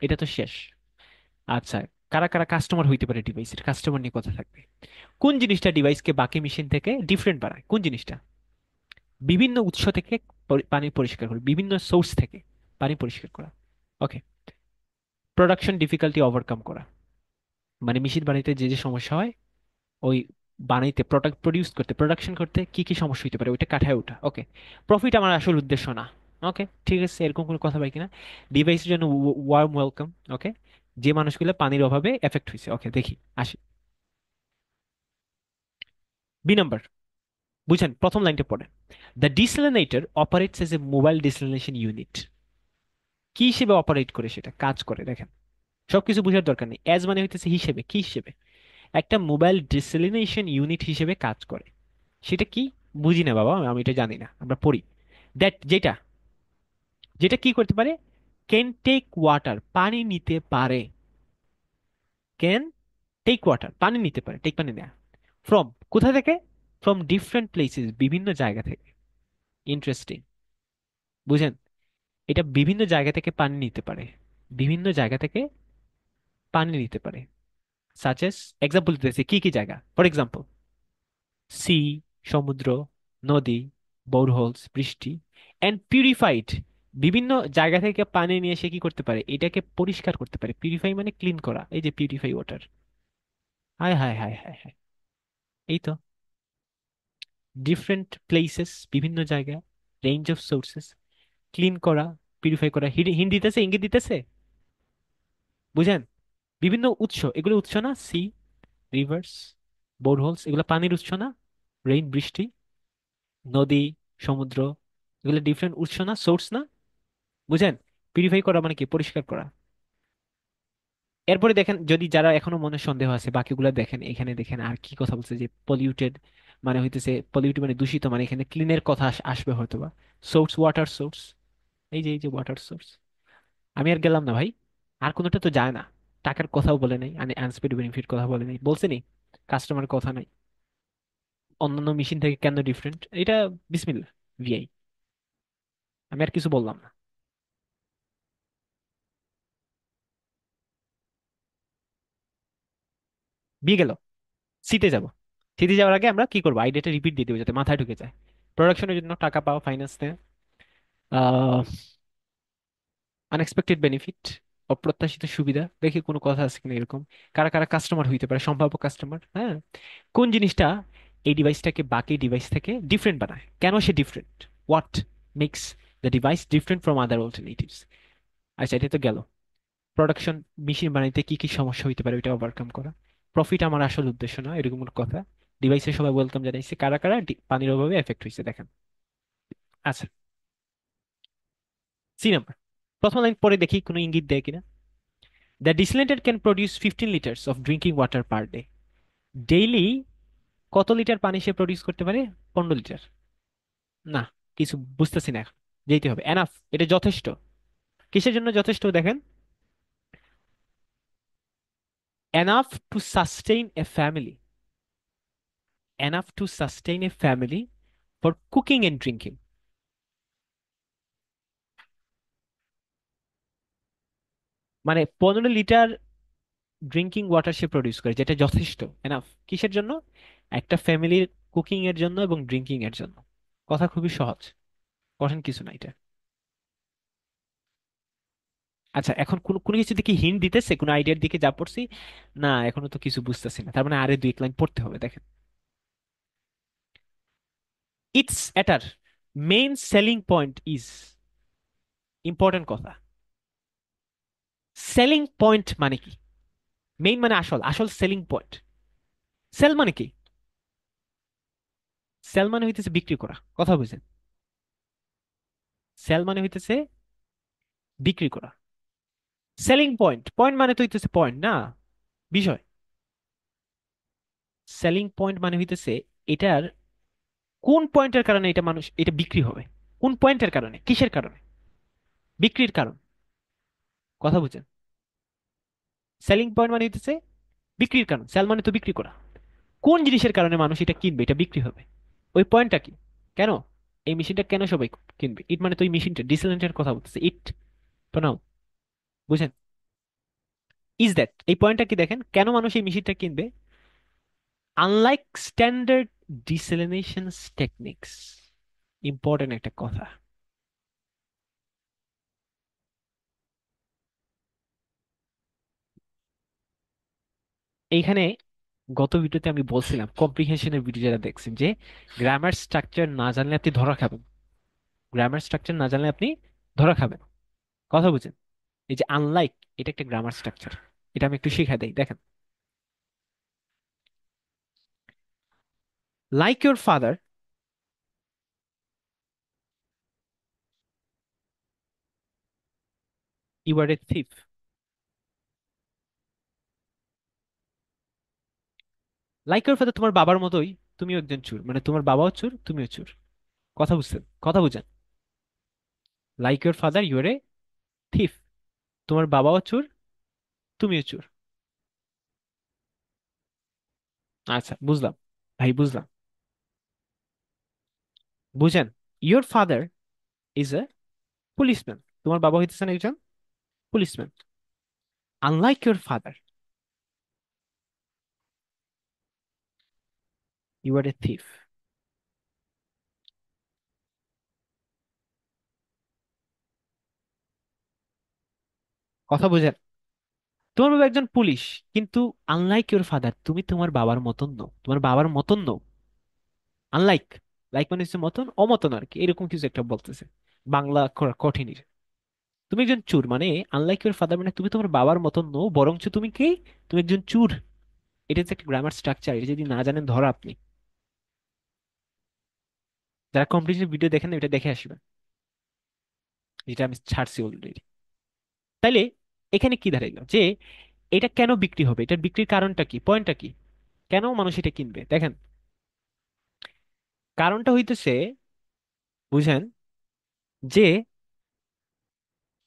এটা তো শেষ। আচ্ছা, কারা কারা কাস্টমার হইতে পারে ডিভাইসের, কাস্টমার নিয়ে কথা থাকবে। কোন জিনিসটা ডিভাইসকে বাকি মেশিন থেকে ডিফারেন্ট বানায়, কোন জিনিসটা? বিভিন্ন উৎস থেকে পানি পরিষ্কার করে, বিভিন্ন সোর্স থেকে পানি পরিষ্কার করা। ওকে। প্রোডাকশন ডিফিকাল্টি ওভারকাম করা, মানে মেশিন বানাইতে যে যে সমস্যা হয়, ওই বানাইতে, প্রোডাক্ট প্রডিউস করতে, প্রোডাকশন করতে কি কি সমস্যা হতে পারে ওইটা কাটায় ওঠা। ওকে। প্রফিট আমার আসল উদ্দেশ্য না। ওকে, ঠিক আছে, এরকম কোনো কথা পাই কিনা। ডিভাইসের জন্য ওয়ার্ম ওয়েলকাম। ওকে। যে মানুষগুলো পানির অভাবে এফেক্ট হয়েছে। ওকে, দেখি, আসি। বি নাম্বার, বুঝেন, প্রথম লাইনটা পড়ে, the desalinator operates as a mobile desalination unit. কি হিসেবে অপারেট করে, সেটা কাজ করে, দেখেন। সবকিছু বোঝার দরকার নেই, অ্যাজ মানে হইতেছে হিসেবে, কি হিসেবে? একটা মোবাইল ডিসেলিনেশন ইউনিট হিসেবে কাজ করে। সেটা কি? বুঝি না বাবা, আমি এটা জানি না, আমরা পড়ি। দ্যাট, যেটা, যেটা কি করতে পারে? ক্যান টেক ওয়াটার, পানি নিতে পারে। ক্যান টেক ওয়াটার, পানি নিতে পারে, টেক পানি নেয়া। ফ্রম, কোথা থেকে? ফ্রম ডিফারেন্ট প্লেসেস, বিভিন্ন জায়গা থেকে। ইন্টারেস্টিং, বুঝেন? এটা বিভিন্ন জায়গা থেকে পানি নিতে পারে, বিভিন্ন জায়গা থেকে পানি নিতে পারে। সাচেস, এক্সাম্পল দিতেছি কি কি জায়গা, ফর এক্সাম্পল, সি, সমুদ্র, নদী, বোরহোলস, বৃষ্টি, অ্যান্ড পিউরিফাইড, বিভিন্ন জায়গা থেকে পানি নিয়ে এসে কি করতে পারে? এটাকে পরিষ্কার করতে পারে। পিউরিফাই মানে ক্লিন করা, এই যে পিউরিফাই ওয়াটার। হায় হায় হায় হায় হায়, এই তো। ডিফারেন্ট প্লেসেস, বিভিন্ন জায়গা, রেঞ্জ অফ সোর্সেস, ক্লিন করা, পিউরিফাই করা, হিন্ট দিতেছে, ইঙ্গিত দিতেছে, বুঝেন? বিভিন্ন উৎস, এগুলো উৎস না? সি, রিভার্স, বোরহোলস, এগুলো পানির উৎস না? রেইন, বৃষ্টি, নদী, সমুদ্র, এগুলো ডিফারেন্ট উৎস না, সোর্স না? বুঝেন? পিউরিফাই করা মানে কি? পরিষ্কার করা। এরপরে দেখেন, যদি যারা এখনো মনে সন্দেহ আছে, বাকিগুলো দেখেন, এখানে দেখেন আর কি কথা বলছে, যে পলিউটেড মানে হইতেছে, পলিউটেড মানে দূষিত, মানে এখানে ক্লিনের কথা আসবে হয়তো বা। সোর্স, ওয়াটার সোর্স, এই যে ওয়াটার সোর্স। আমি আর গেলাম না ভাই, আর কোনোটা তো যায় না। টাকার কথাও বলে নাই, আনস্পেড বেনিফিট কথা বলে নাই, বলছে নি কাস্টমার কথা নাই, অন্যান্য মেশিন থেকে কেন ডিফারেন্ট, এটা বিসমিল্লাহ, ভিআই। আমি আর কিছু বললাম না। বিয়ে গেল, সিতে যাব। সিতে যাওয়ার আগে আমরা কি করবো? আইডিয়াটা রিপিট দিয়ে দেবো যাতে মাথায় ঢুকে যায়। প্রোডাকশনের জন্য টাকা পাওয়া, ফাইন্যান্স নেওয়া, আনএক্সপেক্টেড বেনিফিট, অপ্রত্যাশিত সুবিধা, দেখি কোনো কথা আছে কিনা এরকম। কারা কারা কাস্টমার হইতে পারে, সম্ভাব্য কাস্টমার, হ্যাঁ। কোন জিনিসটা এই ডিভাইসটাকে বাকি ডিভাইস থেকে ডিফারেন্ট বানায়, কেন সে different? What makes the device different from other alternatives. আচ্ছা, এটা তো গেল। প্রোডাকশন, মেশিন বানাইতে কি কি সমস্যা হইতে পারে ওইটা ওভারকাম করা। প্রফিট আমার আসল উদ্দেশ্য না, এরকম কোনো কথা। ডিভাইসের সবাই ওয়েলকাম জানাইছে, কারা কারা পানির অভাবে এফেক্ট হয়েছে, দেখেন। আচ্ছা, সি নাম্বার, প্রথম লাইন পরে দেখি কোনো ইঙ্গিত দেয় কিনা। The desalinator can produce 15 litres of drinking water per day. Daily কত লিটার পানি সে প্রডিউস করতে পারে? 15 লিটার? না, কিছু বুঝতেছি না এখন, যেতে হবে, এনাফ, এটা যথেষ্ট। কিসের জন্য যথেষ্ট দেখেন? Enough to sustain a family, enough to sustain a family for cooking and drinking. মানে 15 লিটার ড্রিঙ্কিং ওয়াটার সে প্রডিউস করে, যেটা যথেষ্ট, এনাফ কিসের জন্য? একটা ফ্যামিলির কুকিং এর জন্য এবং ড্রিঙ্কিং এর জন্য। কথা খুবই সহজ, কঠিন কিছু না এটা। আচ্ছা, এখন কোন কোন কিছু দিকে হিন্ট দিতেছে, কোন আইডিয়ার দিকে যা পড়ছি? না, এখনো তো কিছু বুঝতেছি না, তার মানে আরে দুই লাইন পড়তে হবে, দেখেন। ইটস এটার main selling point is, important কথা, সেলিং পয়েন্ট মানে কি? মেইন মানে আসল, আসল সেলিং পয়েন্ট। সেল মানে কি? সেল মানে হইতেছে বিক্রি করা, কথা বুঝেন? সেল মানে হইতেছে বিক্রি করা। সেলিং পয়েন্ট, পয়েন্ট মানে তো হইতেছে পয়েন্ট না, বিষয়। সেলিং পয়েন্ট মানে হইতেছে এটার কোন পয়েন্টের কারণে এটা মানুষ এটা বিক্রি হবে, কোন পয়েন্টের কারণে, কিসের কারণে, বিক্রির কারণ। কথা বুঝেন? সেলিং পয়েন্ট মানে হইতেছে বিক্রির কারণ, সেল মানে তো বিক্রি করা। কোন জিনিসের কারণে মানুষ এটা কিনবে, এটা বিক্রি হবে, ওই পয়েন্টটা কি? কেন এই মেশিনটা কেন সবাই কিনবে? ইট মানে তো ওই মেশিনটা, ডিসিলেন্টের কথা বলতেছে, ইট প্রনাউন, বুঝেন? ইজ দ্যাট, এই পয়েন্টটা কি দেখেন, কেন মানুষ এই মেশিনটা কিনবে? আনলাইক স্ট্যান্ডার্ড ডিসেলিনেশন টেকনিক্স, ইম্পর্টেন্ট একটা কথা। এইখানে গত ভিডিওতে আমি বলছিলাম, কম্প্রিহেনশনের ভিডিও যারা দেখছেন, যে গ্রামার স্ট্রাকচার না জানলে আপনি ধরা খাবেন, গ্রামার স্ট্রাকচার না জানলে আপনি ধরা খাবেন। কথা বুঝেন? এই যে আনলাইক, এটা একটা গ্রামার স্ট্রাকচার, এটা আমি একটু শিখাই দেই, দেখেন। Like your father, you are a thief. Like your father, তোমার বাবার মতোই তুমিও একজন চোর, মানে তোমার বাবাও চোর, তুমিও চোর। কথা বুঝছেন? কথা বুঝেন? Like your father you are a thief, তোমার বাবাও চোর, তুমিও চোর। আচ্ছা, বুঝলাম ভাই, বুঝলাম। বুঝেন? Your father is a policeman, তোমার বাবা হইতেছেন একজন policeman. Unlike your father, you are a thief. কথা বুঝেন? তোমার বাবা একজন পুলিশ, কিন্তু আনলাইক ইউর ফাদার, তুমি তোমার বাবার মতন নও, তোমার বাবার মতন নও। আনলাইক, লাইক মানে হচ্ছে মতন, অমতন আর কি, এরকম কিছু একটা বলতেছে। বাংলা কঠিনের। তুমি একজন চোর মানে, আনলাইক ইউর ফাদার মানে তুমি তোমার বাবার মতন নও, বরঞ্চ তুমি কি, তুমি একজন চোর। এটা হচ্ছে একটা গ্রামার স্ট্রাকচার, এটা যদি না জানেন ধরা আপনি। যারা কম্পিটিশন ভিডিও দেখেন না, এটা দেখে আসবেন, যেটা আমি ছাড়ছি অলরেডি। তাইলে এখানে কি দাঁড়াইলো, যে এটা কেন বিক্রি হবে, এটার বিক্রির কারণটা কি, পয়েন্টটা কি, কেন মানুষ এটা কিনবে? দেখেন, কারণটা হইতেছে, বুঝেন, যে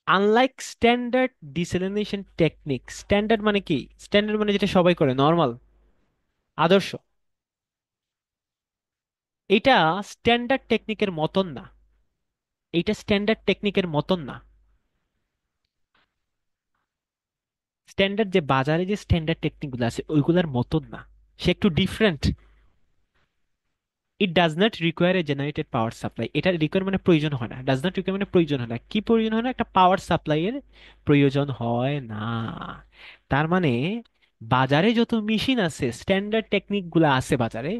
আনলাইক স্ট্যান্ডার্ড ডিসেলিনেশন টেকনিক, স্ট্যান্ডার্ড মানে কি? স্ট্যান্ডার্ড মানে যেটা সবাই করে, নর্মাল, আদর্শ। এটা স্ট্যান্ডার্ড টেকনিকের মতন না, এটা স্ট্যান্ডার্ড টেকনিকের মতন না। স্ট্যান্ডার্ড যে বাজারে যে স্ট্যান্ডার্ড টেকনিক গুলো আছে ওইগুলোর মতন না, সে একটু different. It does not require a generated power supply, এটা রিকোয়ার মানে প্রয়োজন হয় না, ডাজ নট রিকোয়ার মানে প্রয়োজন হয় না, কি প্রয়োজন হয় না? একটা পাওয়ার সাপ্লাই এর প্রয়োজন হয় না। তার মানে বাজারে যত মেশিন আছে, স্ট্যান্ডার্ড টেকনিক গুলা আছে বাজারে,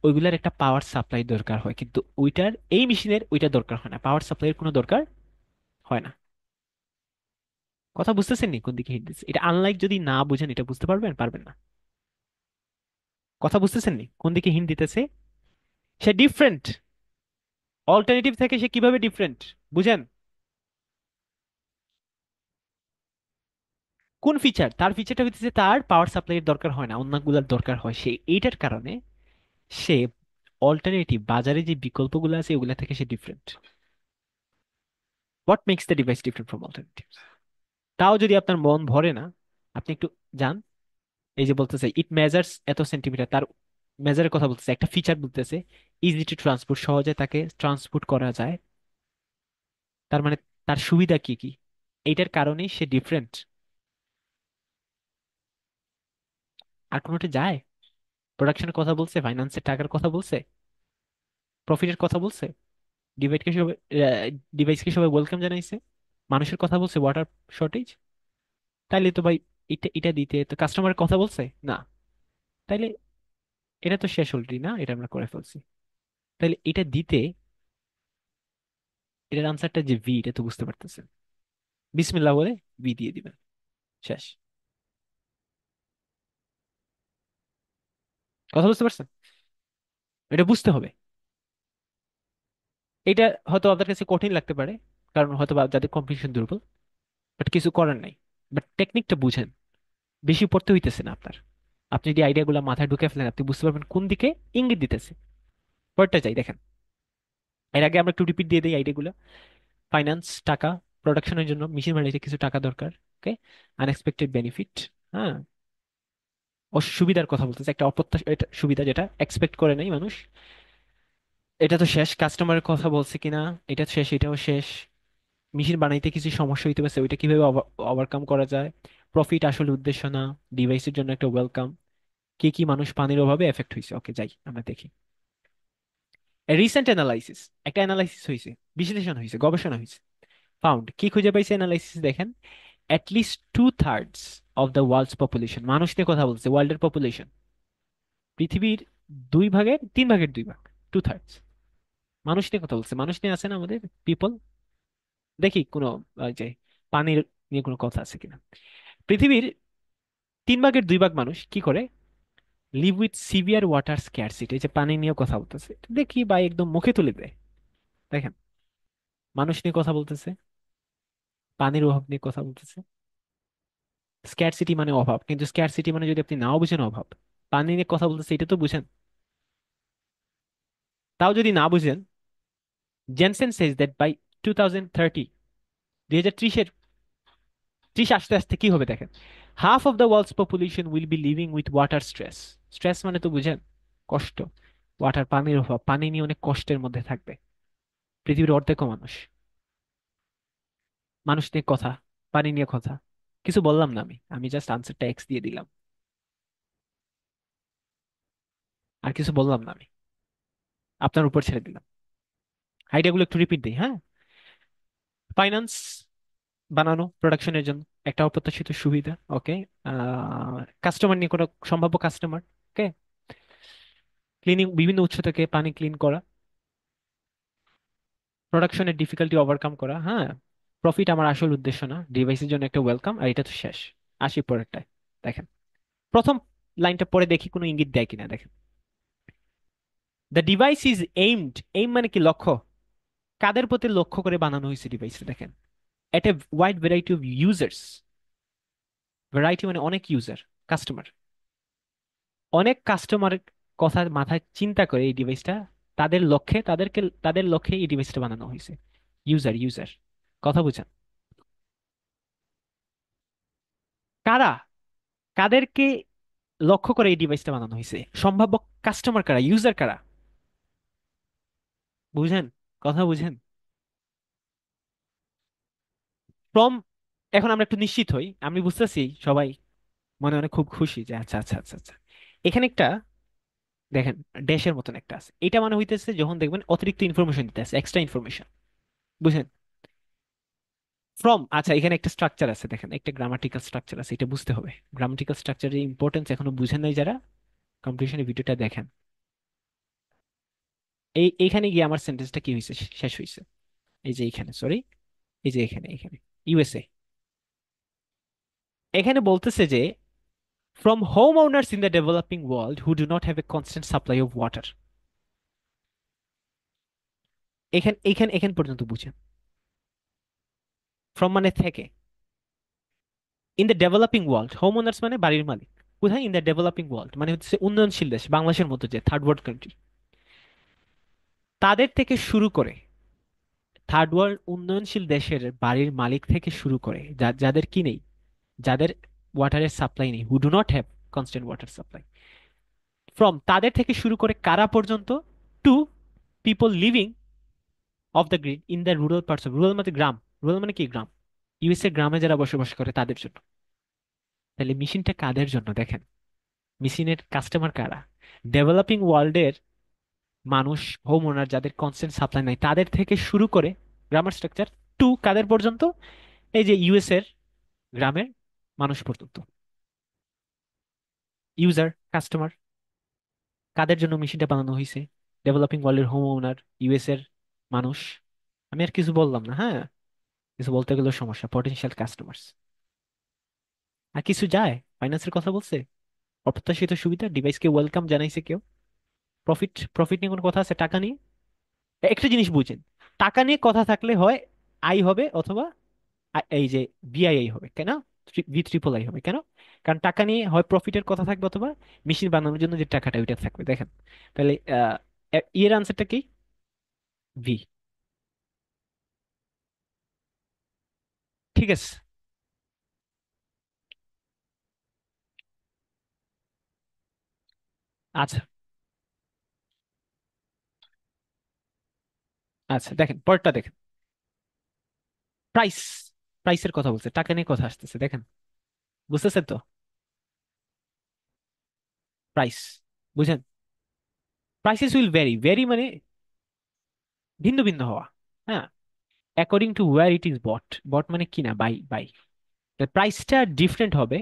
ওইগুলার একটা পাওয়ার সাপ্লাই দরকার হয়, কিন্তু ওইটার, এই মেশিনের ওইটা দরকার হয় না, পাওয়ার সাপ্লাইয়ের কোনো দরকার হয় না। কথা বুঝতেছেন নি কোন দিকে হিট দিচ্ছে? এটা আনলাইক, যদি না বুঝেন এটা বুঝতে পারবেন, পারবেন না। কথা বুঝতেছেন নি কোন দিকে হিন্ট দিতেছে? সে ডিফারেন্ট, অল্টারনেটিভ থেকে সে কিভাবে ডিফারেন্ট, বুঝেন? কোন ফিচার, তার ফিচারটা হচ্ছে তার পাওয়ার সাপ্লাই এর দরকার হয় না, অন্যগুলোর দরকার হয়, সে এইটার কারণে সে অল্টারনেটিভ, বাজারে যে বিকল্পগুলো আছে ওগুলা থেকে সে different. What makes the device different from alternative? তাও যদি আপনার মন ভরে না, আপনি একটু যান। এই যে বলতেছে ইট মেজার্স এত সেন্টিমিটার, তার মেজারের কথা বলতেছে, একটা ফিচার বলতেছে ইজি টু ট্রান্সপোর্ট, সহজে তাকে ট্রান্সপোর্ট করা যায়। তার মানে তার সুবিধা কি কি, এইটার কারণেই সে ডিফারেন্ট। আর কোনোটা যায়? প্রোডাকশনের কথা বলছে, ফাইন্যান্সের টাকার কথা বলছে, প্রফিটের কথা বলছে, ডিভাইসকে সবাই ডিভাইসকে সবাই ওয়েলকাম জানাইছে, মানুষের কথা বলছে, ওয়াটার শর্টেজ। তাইলে তো ভাই এটা এটা দিতে তো কাস্টমারের কথা বলছে না। তাইলে এটা তো শেষ অলরেডি না, এটা আমরা করে ফেলছি। তাইলে এটা দিতে, এটার আনসারটা যে ভি, এটা তো বুঝতে পারতেছেন। বিসমিল্লাহ বলে ভি দিয়ে দিবেন, শেষ। কথা বুঝতে পারছেন? এটা বুঝতে হবে। এটা হয়তো আপনার কাছে কঠিন লাগতে পারে, কারণ হয়তো বা যাদের কম্পিটিশন দুর্বল, বাট কিছু করার নাই। বাট টেকনিকটা বুঝেন, বেশি পড়তে হইতেছে না আপনার। আপনি যদি আইডিয়াগুলো মাথায় ঢুকে ফেলেন, আপনি বুঝতে পারবেন কোন দিকে ইঙ্গিত দিতেছে। পরেরটা চাই দেখেন। এর আগে আমরা একটু রিপিট দিয়ে দিই আইডিয়াগুলো। ফাইন্যান্স, টাকা, প্রোডাকশনের জন্য মেশিন বানাইতে কিছু টাকা দরকার, ওকে। আনএক্সপেক্টেড বেনিফিট, হ্যাঁ, অসুবিধার কথা বলতেছে, একটা অপ্রত্যাশিত সুবিধা যেটা এক্সপেক্ট করে নাই মানুষ। এটা তো শেষ। কাস্টমারের কথা বলছে কিনা, এটা শেষ, এটাও শেষ। মেশিন বানাইতে কিছু সমস্যা হইতে পারছে, ওইটা কিভাবে ওভারকাম করা যায়। প্রফিট আসলে উদ্দেশ্য না, ডিভাইসের জন্য একটা ওয়েলকাম। কি কি মানুষ পানির অভাবে এফেক্ট হয়েছে, ওকে যাই আমরা দেখি। রিসেন্ট অ্যানালাইসিস, একটা অ্যানালাইসিস হয়েছে, বিশ্লেষণ হয়েছে, গবেষণা হয়েছে। ফাউন্ড, কি খুঁজে পাইছে অ্যানালাইসিস দেখেন। At least 2/3 of the world's population, মানুষ নিয়ে কথা বলছে, ওয়ার্ল্ডের পপুলেশন, পৃথিবীর 3/2 ভাগ, 2/3 মানুষ নিয়ে কথা বলছে। মানুষ নিয়ে আছে না আমাদের পিপল। দেখি কোনো যে পানির নিয়ে কোনো কথা আছে কিনা। পৃথিবীর 3/2 ভাগ মানুষ কি করে, live with severe water scarcity, যে পানি নিয়ে কথা বলতেছে। দেখি বা একদম মুখে তুলে দেয়। দেখেন, মানুষ নিয়ে কথা বলতেছে, পানির অভাব নিয়ে কথা বলতেছে। স্ক্যারসিটি মানে অভাব, কিন্তু স্ক্যারসিটি মানে যদি আপনি নাও বুঝেন অভাব। পানি নিয়ে কথা বলতেছে, এটা তো বুঝেন। তাও যদি না বুঝেন, জেনসেন সেজ দ্যাট বাই 2030, 2030-এর 30 আসতে আসতে কি হবে দেখেন। Half of the world's population will be living with water stress. Stress মানে তো বুঝেন, কষ্ট। ওয়াটার, পানির অভাব, পানি নিয়ে অনেক কষ্টের মধ্যে থাকবে পৃথিবীর অর্ধেকও মানুষ। মানুষ নিয়ে কথা, পানি নিয়ে কথা, কিছু বললাম না আমি, আমি জাস্ট আনসারটা এক্স দিয়ে দিলাম। আর কিছু বললাম না আমি, আপনার উপর ছেড়ে দিলাম। আইডিয়াগুলো একটু রিপিট দিই, হ্যাঁ। ফাইন্যান্স বানানো প্রোডাকশনের জন্য একটা অপ্রত্যাশিত সুবিধা, ওকে। কাস্টমার নিয়ে কোনো সম্ভাব্য কাস্টমার, ওকে। ক্লিনিং, বিভিন্ন উৎস থেকে পানি ক্লিন করা। প্রোডাকশনের ডিফিকাল্টি ওভারকাম করা, হ্যাঁ। প্রফিট আমার আসল উদ্দেশ্য না, ডিভাইসের জন্য একটা ওয়েলকাম, আর এটা তো শেষ। আসি পরেরটায়। দেখেন, প্রথম লাইনটা পরে দেখি কোনো ইঙ্গিত দেয় কিনা, দেখেন। The device is aimed, aim মানে কি, লক্ষ্য। কাদের প্রতি লক্ষ্য করে বানানো হয়েছে ডিভাইসটা দেখেন। At a wide variety of users. Variety মানে অনেক ইউজার, কাস্টমার। অনেক কাস্টমারের কথা মাথায় চিন্তা করে এই ডিভাইসটা, তাদের লক্ষ্যে, তাদের লক্ষ্যে এই ডিভাইসটা বানানো হয়েছে। ইউজার, ইউজার, কথা বুঝেন। কারা, কাদেরকে লক্ষ্য করে এই ডিভাইসটা বানানো হয়েছে, সম্ভাব্য কাস্টমার কারা, ইউজার কারা, বুঝেন, কথা বুঝেন। ফ্রম, এখন আমরা একটু নিশ্চিত হই, আমি বুঝতেছি সবাই মনে মনে খুব খুশি যে আচ্ছা আচ্ছা আচ্ছা আচ্ছা। এখানে একটা দেখেন, ড্যাশের মতন একটা আছে, এটা মানে হইতেছে যখন দেখবেন অতিরিক্ত ইনফরমেশন দিতে আছে, এক্সট্রা ইনফরমেশন, বুঝেন। ফ্রম, আচ্ছা এখানে একটা স্ট্রাকচার আছে দেখেন, একটা গ্রামাটিক্যাল স্ট্রাকচার আছে, এটা বুঝতে হবে। গ্রামাটিক্যাল স্ট্রাকচারের ইম্পর্টেন্স এখনো বুঝেন নাই যারা, কম্পিটিশনের ভিডিওটা দেখেন। এইখানে গিয়ে আমার সেন্টেন্সটা কি হয়েছে, শেষ হয়েছে। এই যে এইখানে, সরি, এই যে এখানে, এখানে ইউএসএ। এখানে বলতেছে যে from home owners in the developing world who do not have a constant supply of water. এখান পর্যন্ত বুঝেন। ফ্রম মানে থেকে। In the developing world, home owners মানে বাড়ির মালিক। কোথায়? ইন দ্য ডেভেলপিং ওয়ার্ল্ড মানে হচ্ছে উন্নয়নশীল দেশ, বাংলাদেশের মতো যে থার্ড ওয়ার্ল্ড কান্ট্রি। তাদের থেকে শুরু করে থার্ড ওয়ার্ল্ড উন্নয়নশীল দেশের বাড়ির মালিক থেকে শুরু করে যাদের কি নেই, যাদের ওয়াটারের সাপ্লাই নেই, who do not have constant water supply, from তাদের থেকে শুরু করে কারা পর্যন্ত, to people living off the grid in the rural parts of, rural মানে গ্রাম, রুরাল মানে কি গ্রাম, ইউএস এ গ্রামে যারা বসবাস করে তাদের জন্য। তাহলে মেশিনটা কাদের জন্য দেখেন, মেশিনের কাস্টমার কারা, ডেভেলপিং ওয়ার্ল্ডের মানুষ, হোম ওনার যাদের কনস্ট্যান্ট সাপ্লাই নাই তাদের থেকে শুরু করে গ্রামার স্ট্রাকচার, টু কাদের পর্যন্ত, এই যে ইউএস এর গ্রামের মানুষ পর্যন্ত, ইউজার কাস্টমার, কাদের জন্য মেশিনটা বানানো হয়েছে, ডেভেলপিং ওয়ার্ল্ডের হোম ওনার, ইউএস এর মানুষ। আমি আর কিছু বললাম না, হ্যাঁ, কিছু বলতে গেলেও সমস্যা, পটেনশিয়াল কাস্টমার্স। আর কিছু যায়, ফাইন্যান্সের কথা বলছে, অপ্রত্যাশিত সুবিধা, ডিভাইসকে ওয়েলকাম জানাইছে কেউ, প্রফিট, প্রফিট নিয়ে কোনো কথা আছে, টাকা নিয়ে। একটা জিনিস বুঝেন, টাকা নিয়ে কথা থাকলে হয় আই হবে, অথবা এই যে বিআইআই হবে কেন, ভি ট্রিপল আই হবে কেন, কারণ টাকা নিয়ে হয় প্রফিটের কথা থাকবে, অথবা মেশিন বানানোর জন্য যে টাকাটা ওইটা থাকবে, দেখেন। তাহলে এর আনসারটা কি, ভি। ঠিক আছে। আচ্ছা, আচ্ছা দেখেন পরেরটা দেখেন, প্রাইস, প্রাইসের কথা বলছে, টাকা নিয়ে কথা আসতেছে, দেখেন, বুঝতেছেন তো, প্রাইস, বুঝেন, প্রাইসেস উইল ভ্যারি, ভ্যারি মানে ভিন্ন ভিন্ন হওয়া, হ্যাঁ, according to where it is bought, bought মানে কিনা, বাই বাই, প্রাইসটা ডিফারেন্ট হবে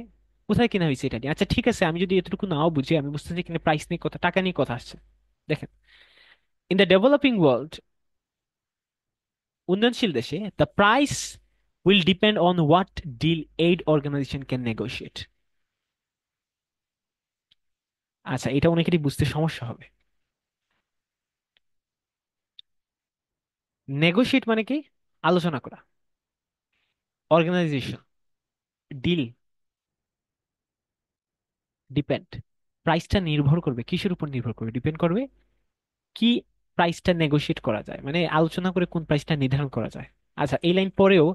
কোথায় কিনা হয়েছে এটা নিয়ে। আচ্ছা ঠিক আছে, আমি যদি এতটুকু নাও বুঝি, আমি বুঝতেছি কিনা প্রাইস নিয়ে কথা, টাকা নিয়ে কথা আসছে, দেখেন, ইন দ্য ডেভেলপিং ওয়ার্ল্ড, উন্নয়নশীল দেশে, the price will depend on what deal aid organization can negotiate. আচ্ছা, এটা অনেকেরই বুঝতে সমস্যা হবে। নেগোশিয়েট মানে কি, আলোচনা করা, অর্গানাইজেশন, ডিল, ডিপেন্ড, প্রাইসটা নির্ভর করবে কিসের উপর নির্ভর করবে, ডিপেন্ড করবে কি প্রাইসটা নেগোশিয়েট করা যায়, মানে আলোচনা করে কোন প্রাইসটা নির্ধারণ করা যায়। আচ্ছা, এই লাইন পরেও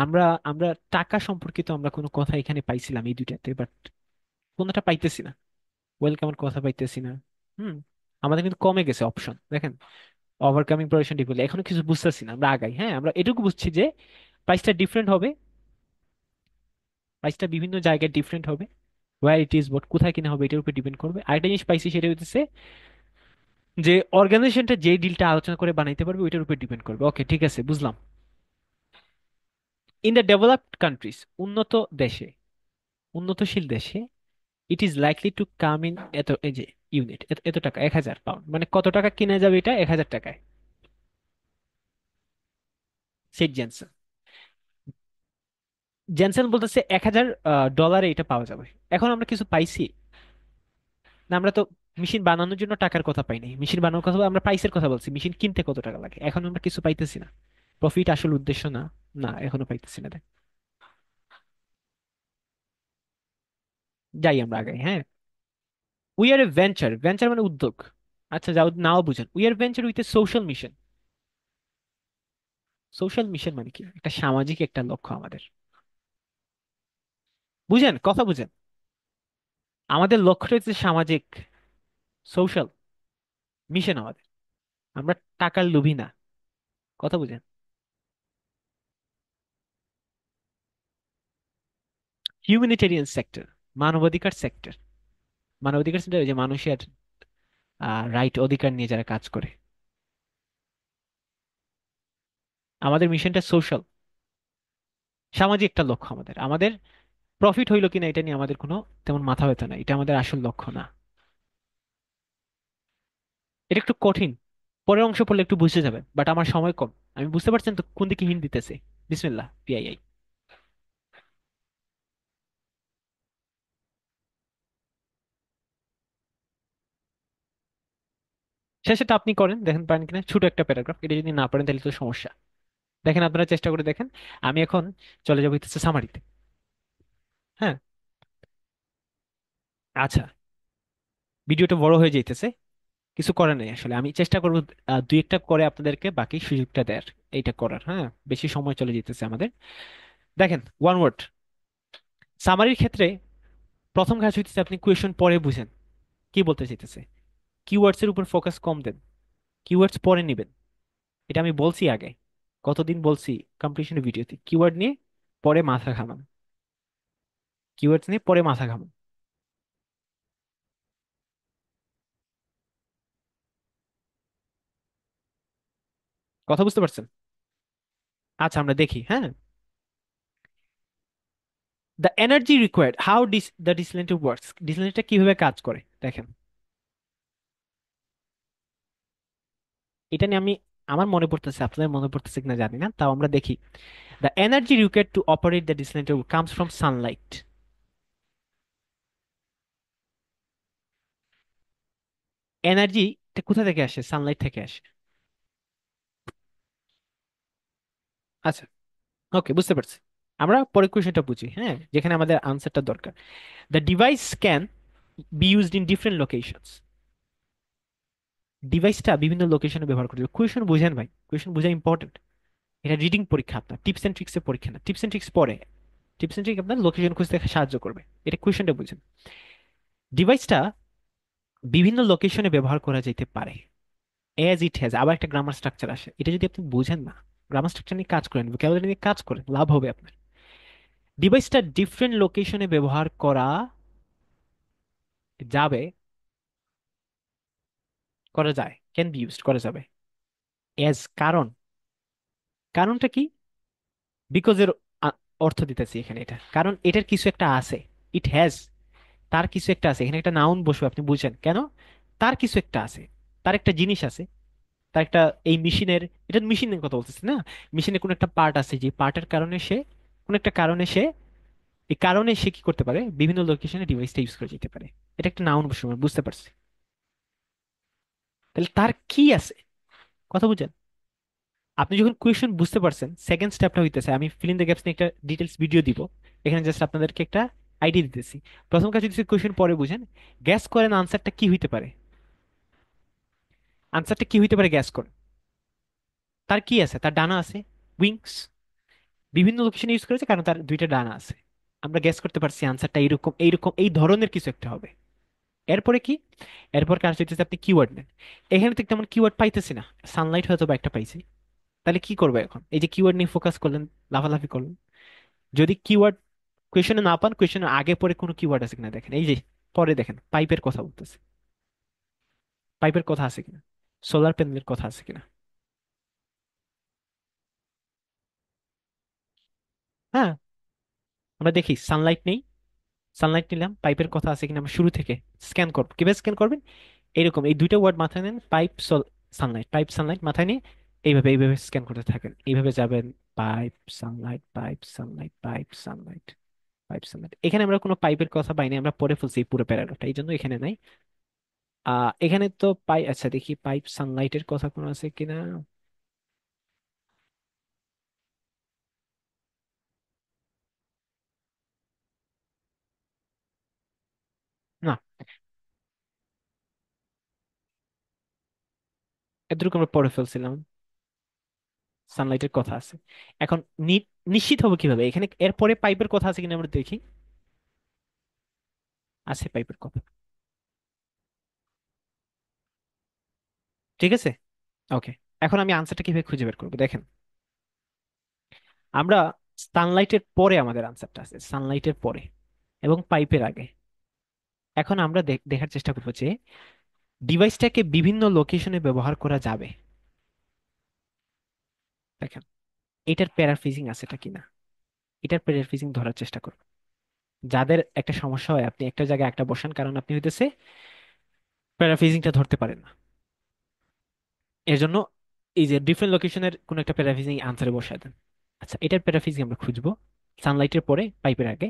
আমরা আমরা টাকা সম্পর্কিত আমরা কোনো কথা এখানে পাইছিলাম এই দুইটাতে, বাট কোনোটা পাইতেছি না, ওয়েলকামের কথা পাইতেছি না। হুম, আমাদের কিন্তু কমে গেছে অপশন, দেখেন, ওভারকামিং প্রোডাকশন ডিফিকাল্টি, এখনো কিছু বুঝতেছি না, আমরা আগাই, হ্যাঁ, আমরা এটুকু বুঝছি যে প্রাইসটা ডিফারেন্ট হবে, প্রাইসটা বিভিন্ন জায়গায় ডিফারেন্ট হবে, ওয়্যার ইট ইজ বোট, কোথায় কিনা হবে এটার উপর ডিপেন্ড করবে। আরেকটা জিনিস পাইছি সেটা হচ্ছে যে অর্গানাইজেশনটা যে ডিলটা আলোচনা করে বানাইতে পারবে ওইটার উপর ডিপেন্ড করবে। ওকে ঠিক আছে, বুঝলাম। ইন দ্য ডেভেলপড কান্ট্রিজ, উন্নত দেশে, উন্নতশীল দেশে, it is likely to come in এত, এই যে ইউনিট, এত এত টাকা, 1000 পাউন্ড, মানে কত টাকা কিনা যাবে এটা, 1000 টাকায়, সেট জেনসন, জেনসন বলতেছে 1000 ডলারে এটা পাওয়া যাবে। এখন আমরা কিছু পাইছি না, আমরা তো মেশিন বানানোর জন্য টাকার কথা পাইনি, মেশিন বানানোর কথা আমরা প্রাইসের কথা বলছি, মেশিন কিনতে কত টাকা লাগে, এখন আমরা কিছু পাইতেছি না, প্রফিট আসল উদ্দেশ্য না, না এখনো পাইতেছি না, দেখ, যাই আমরা আগে, হ্যাঁ। We are A venture, venture মানে উদ্যোগ, আচ্ছা যাও নাও বুঝেন, we are venture with a social mission, social mission মানে কি, একটা সামাজিক একটা লক্ষ্য আমাদের, বুঝেন কথা বুঝেন, আমাদের লক্ষ্যটা হচ্ছে সামাজিক, সোশ্যাল মিশন আমাদের, আমরা টাকার লোভী না, কথা বুঝেন। হিউম্যানিটেরিয়ান সেক্টর, মানবাধিকার সেক্টর, মানবাধিকার সেক্টর যে মানুষের রাইট, অধিকার নিয়ে যারা কাজ করে, আমাদের মিশনটা সোশ্যাল, সামাজিক একটা লক্ষ্য আমাদের, আমাদের প্রফিট হইলো কিনা এটা নিয়ে আমাদের কোনো তেমন মাথা ব্যথা নাই, এটা আমাদের আসল লক্ষ্য না। এটা একটু কঠিন, পরের অংশ পড়লে একটু বুঝতে যাবেন, বাট আমার সময় কম, আমি বুঝতে পারছেন তো কোন দিকে হিন্ট দিতেছে। বিসমিল্লাহ, পিআইআই। শেষেটা আপনি করেন, দেখেন পারেন কিনা, ছোট একটা প্যারাগ্রাফ, এটা যদি না পারেন তাহলে তো সমস্যা। দেখেন, আপনারা চেষ্টা করে দেখেন। আমি এখন চলে যাবো হইতেছে সামারিতে। হ্যাঁ, আচ্ছা, ভিডিওটা বড় হয়ে যাইতেছে, কিছু করার নেই আসলে, আমি চেষ্টা করবো দুই একটা করে আপনাদেরকে বাকি সুযোগটা দেওয়ার, এইটা করার। হ্যাঁ, বেশি সময় চলে যেতেছে আমাদের। দেখেন, ওয়ান ওয়ার্ড সামারির ক্ষেত্রে প্রথম কাজ হইতেছে আপনি কোয়েশন পরে বুঝেন কি বলতে চাইতেছে। কিওয়ার্ডস এর উপর ফোকাস কম দেন, কিওয়ার্ডস পরে নেবেন। এটা আমি বলছি আগে, কতদিন বলছি, কম্পিটিশনের ভিডিওতে, কিওয়ার্ড নিয়ে পরে মাথা ঘামান, কিওয়ার্ডস নিয়ে পরে মাথা ঘামান। কথা বুঝতে পারছেন? আচ্ছা, আমরা দেখি। হ্যাঁ, the energy required, how the desalinator works, ডিসিলেন্টটা কিভাবে কাজ করে দেখেন। এটা নিয়ে আমি, আমার মনে পড়তেছে, আপনাদের মনে পড়তেছে কিনা জানি না, তাও আমরা দেখি। The energy required to operate the desalinator comes from sunlight. Energy কোথা থেকে আসে? সানলাইট থেকে আসে। আচ্ছা, ওকে, বুঝতে পারছি। আমরা পরের কোয়েশ্চেনটা বুঝি, হ্যাঁ, যেখানে আমাদের আনসারটা দরকার। The device can be used in different locations. ডিভাইসটা বিভিন্ন লোকেশনে ব্যবহার করতে হবে। কোয়েশন বুঝেন ভাই, কোয়েশন বোঝা ইম্পর্টেন্ট। এটা রিডিং পরীক্ষা, আপনার টিপস এন্ড ট্রিক্স এর পরীক্ষা না। টিপস এন্ড ট্রিক্স পরে, টিপস এন্ড ট্রিক আপনার লোকেশন খুঁজতে সাহায্য করবে। এটা কোয়েশনটা বুঝেন। ডিভাইসটা বিভিন্ন লোকেশনে ব্যবহার করা যেতে পারে, এজ ইট হ্যাজ, আবার একটা গ্রামার স্ট্রাকচার আসে। এটা যদি আপনি বুঝেন না, গ্রামার স্ট্রাকচার নিয়ে কাজ করেন, ভোকাবুলারি নিয়ে কাজ করেন, লাভ হবে আপনার। ডিভাইসটা ডিফারেন্ট লোকেশনে ব্যবহার করা যাবে, করা যায়, ক্যান বি ইউজড, করা যাবে। এজ, কারণ, কারণটা কি? বিকজ এর অর্থ দিতেছি এখানে। এটা কারণ এটার কিছু একটা আছে। ইট হ্যাজ, তার কিছু একটা আছে, এখানে একটা নাউন বসবে, আপনি বুঝছেন কেন? তার কিছু একটা আছে, তার একটা জিনিস আছে, তার একটা, এই মেশিনের, এটা মেশিনের কথা বলতেছি না, মেশিনের কোনো একটা পার্ট আছে, যে পার্টের কারণে সে, কোন একটা কারণে সে, এই কারণে সে কি করতে পারে, বিভিন্ন লোকেশনে ডিভাইসটা ইউজ করে যেতে পারে। এটা একটা নাউন বসবে, আমরা বুঝতে পারছি। তাহলে তার কি আছে, কথা বুঝেন? আপনি যখন কোয়েশ্চেন বুঝতে পারছেন, সেকেন্ড স্টেপটা হইতেছে, আমি ফিল ইন দ্য গ্যাপস নিয়ে একটা ডিটেলস ভিডিও দিব, এখানে জাস্ট আপনাদেরকে একটা আইডিয়া দিতেছি। প্রথম কাজ হচ্ছে কোয়েশ্চেন পরে বুঝেন, গ্যাস করেন আনসারটা কি হইতে পারে। আনসারটা কি হইতে পারে, গ্যাস করেন। তার কি আছে? তার ডানা আছে, উইংস, বিভিন্ন লোকেশনে ইউজ করেছে কারণ তার দুইটা ডানা আছে। আমরা গ্যাস করতে পারছি আনসারটা এইরকম এইরকম এই ধরনের কিছু একটা হবে। এরপরে কি? এরপর কাজ হইতেছে আপনি কিওয়ার্ড নেন। এখানে তো তেমন কিওয়ার্ড পাইতেছি না, সানলাইট হয়তো বা একটা পাইছি। তাহলে কি করবো এখন? এই যে কিওয়ার্ড নিয়ে ফোকাস করলেন, লাফালাফি করলেন, যদি কিওয়ার্ড কোয়েশনে না পান, কোয়েশনের আগে পরে কোনো কিওয়ার্ড আছে কিনা দেখেন। এই যে পরে দেখেন, পাইপের কথা বলতেছে, পাইপের কথা আছে কিনা, সোলার প্যানেলের কথা আছে কিনা। হ্যাঁ, আমরা দেখি সানলাইট নেই, সানলাইট নিলাম, পাইপের কথা আছে কিনা আমরা শুরু থেকে স্ক্যান করবো। কিভাবে স্ক্যান করবেন? এরকম এই দুইটা ওয়ার্ড মাথায় নেন, পাইপ, সানলাইট, পাইপ সানলাইট মাথায় নিয়ে এইভাবে এইভাবে স্ক্যান করতে থাকেন, এইভাবে যাবেন। Pipe Sunlight, pipe Sunlight, pipe Sunlight, pipe Sunlight. এখানে আমরা কোনো পাইপের কথা পাইনি, আমরা পরে ফেলছি এই পুরো প্যারাগ্রাফটা, এই জন্য এখানে নাই। এখানে তো পাই, আচ্ছা দেখি পাইপ সানলাইটের কথা কোনো আছে কিনা। না, এতটুকু আমরা পরে ফেলছিলাম, সানলাইটের কথা আছে। এখন নিশ্চিত হবো কিভাবে? এখানে এরপরে পাইপের কথা আছে কিনা আমরা দেখি। আছে পাইপের কথা, ঠিক আছে, ওকে। এখন আমি আনসারটা কিভাবে খুঁজে বের করবো দেখেন। আমরা সানলাইটের পরে আমাদের আনসারটা আছে, সানলাইটের পরে এবং পাইপের আগে। এখন আমরা দেখার চেষ্টা করবো যে ডিভাইসটাকে বিভিন্ন লোকেশনে ব্যবহার করা যাবে। দেখেন, এটার প্যারাফ্রেজিং আছেটা কিনা, এটার প্যারাফ্রেজিং ধরার চেষ্টা করুন। যাদের একটা সমস্যা হয়, আপনি একটা জায়গায় একটা বসান, কারণ আপনি হইতেছে প্যারাফ্রেজিংটা ধরতে পারেন না। এর জন্য এই যে ডিফারেন্ট লোকেশনের কোন একটা প্যারাফ্রেজিং আনসারে বসায় দেন। আচ্ছা, এটার প্যারাফ্রেজিং আমরা খুঁজবো সানলাইটের পরে, পাইপের আগে,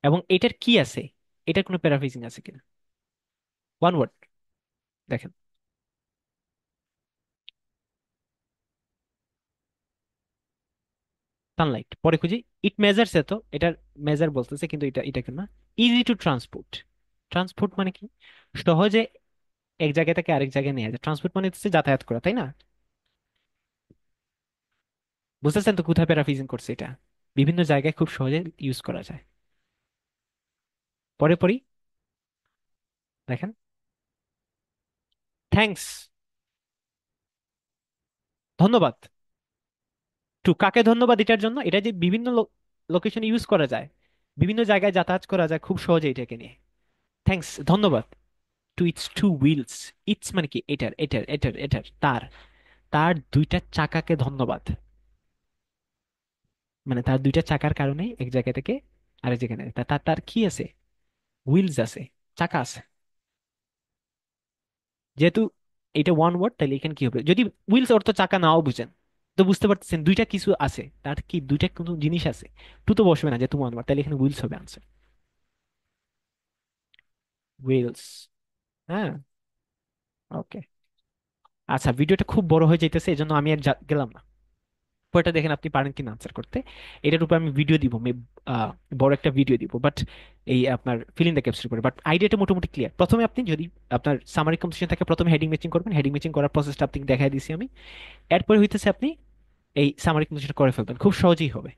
এবং এটার কি আছে, এটার কোনো প্যারাফ্রেজিং আছে কিনা। ওয়ান ওয়ার্ড, দেখেন, সানলাইট পরে খুঁজি। ইট মেজার্স, এ তো এটার মেজার বলতেছে, কিন্তু এটা এটা কেন না। ইজি টু ট্রান্সপোর্ট, ট্রান্সপোর্ট মানে কি? সহজে এক জায়গা থেকে আরেক জায়গায় নিয়ে যায়। ট্রান্সপোর্ট মানে হচ্ছে যাতায়াত করা, তাই না? বুঝতেছেন তো কোথায় প্যারাফ্রিজিং করছে এটা? বিভিন্ন জায়গায় খুব সহজে ইউজ করা যায়। পরে পড়ি, দেখেন। থ্যাঙ্কস, ধন্যবাদ। টু কাকে ধন্যবাদ এটার জন্য? এটা যে বিভিন্ন লোকেশন ইউজ করা যায়, বিভিন্ন জায়গায় যাতায়াত করা যায় খুব সহজে এটাকে নিয়ে। থ্যাঙ্কস, ধন্যবাদ। Two it's two wheels, it's মানে কি? এটার তার তার দুইটা চাকাকে ধন্যবাদ। মানে তার দুইটা চাকার কারণে এক জায়গা থেকে আরেক জায়গায় নেয়। তার তার তার কি আছে? হুইলস আছে, চাকা আছে। যেহেতু এটা ওয়ান ওয়ার্ড, তাহলে এখানে কি হবে? যদি হুইলস অর্থ চাকা নাও বুঝেন, তো বুঝতে পারতেছেন দুইটা কিছু আছে, তার কি দুইটা কোনো জিনিস আছে। টু তো বসবে না যেহেতু ওয়ান ওয়ার্ড, তাহলে এখানে হুইলস হবে আনসার। হুইলস। হ্যাঁ, ওকে। আচ্ছা, ভিডিওটা খুব বড় হয়ে যাইতেছে, এই জন্য আমি আর গেলাম না। পরেরটা দেখেন আপনি পারেন কিনা আনসার করতে। এটার উপর আমি ভিডিও দিব, বড় একটা ভিডিও দিব, বাট এই আপনার ফিল ইন দ্য ক্যাপসুল করে। বাট আইডিয়াটা মোটামুটি ক্লিয়ার। প্রথমে আপনি যদি আপনার সামারি কম্পোজিশন থাকে, প্রথমে হেডিং ম্যাচিং করবেন। হেডিং ম্যাচিং করার প্রসেসটা আপনি দেখাই দিছি আমি। এরপরে হইতেছে আপনি এই সামারি কম্পোজিশন করে ফেলবেন, খুব সহজেই হবে।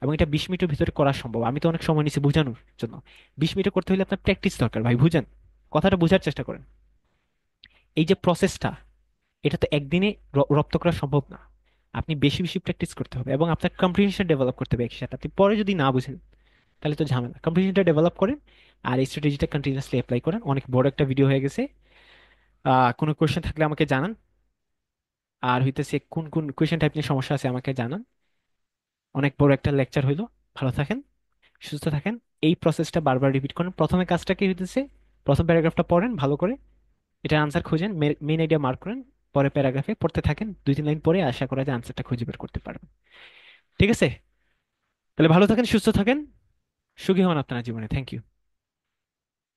এবং এটা 20 মিনিটের ভিতরে করা সম্ভব। আমি তো অনেক সময় নিছি বোঝানোর জন্য। 20 মিনিটে করতে হলে আপনার প্র্যাকটিস দরকার ভাই, বুঝেন? কথাটা বোঝার চেষ্টা করেন। এই যে প্রসেসটা, এটা তো একদিনে রপ্ত করা সম্ভব না। আপনি বেশি বেশি প্র্যাকটিস করতে হবে এবং আপনার কম্প্রিহেনশন ডেভেলপ করতে হবে একই সাথে। আপনি পরে যদি না বুঝেন তাহলে তো ঝামেলা। কম্প্রিহেনশনটা ডেভেলপ করেন আর এই স্ট্র্যাটেজিটা কন্টিনিউয়াসলি অ্যাপ্লাই করেন। অনেক বড় একটা ভিডিও হয়ে গেছে। কোনো কোয়েশ্চেন থাকলে আমাকে জানান। আর হইতেছে কোন কোন কোয়েশ্চেন টাইপ নিয়ে সমস্যা আছে আমাকে জানান। অনেক বড় একটা লেকচার হইলো। ভালো থাকেন, সুস্থ থাকেন। এই প্রসেসটা বারবার রিপিট করেন। প্রথমে কাজটা কি হইতেছে, প্রথম প্যারাগ্রাফটা পড়েন ভালো করে, এটার আনসার খুঁজেন, মেইন আইডিয়া মার্ক করেন। পরে প্যারাগ্রাফে পড়তে থাকেন, 2-3 লাইন পরে আশা করা যায় আনসারটা খুঁজে বের করতে পারবেন। ঠিক আছে? তাহলে ভালো থাকেন, সুস্থ থাকেন, সুখী হন আপনার জীবনে। Thank you.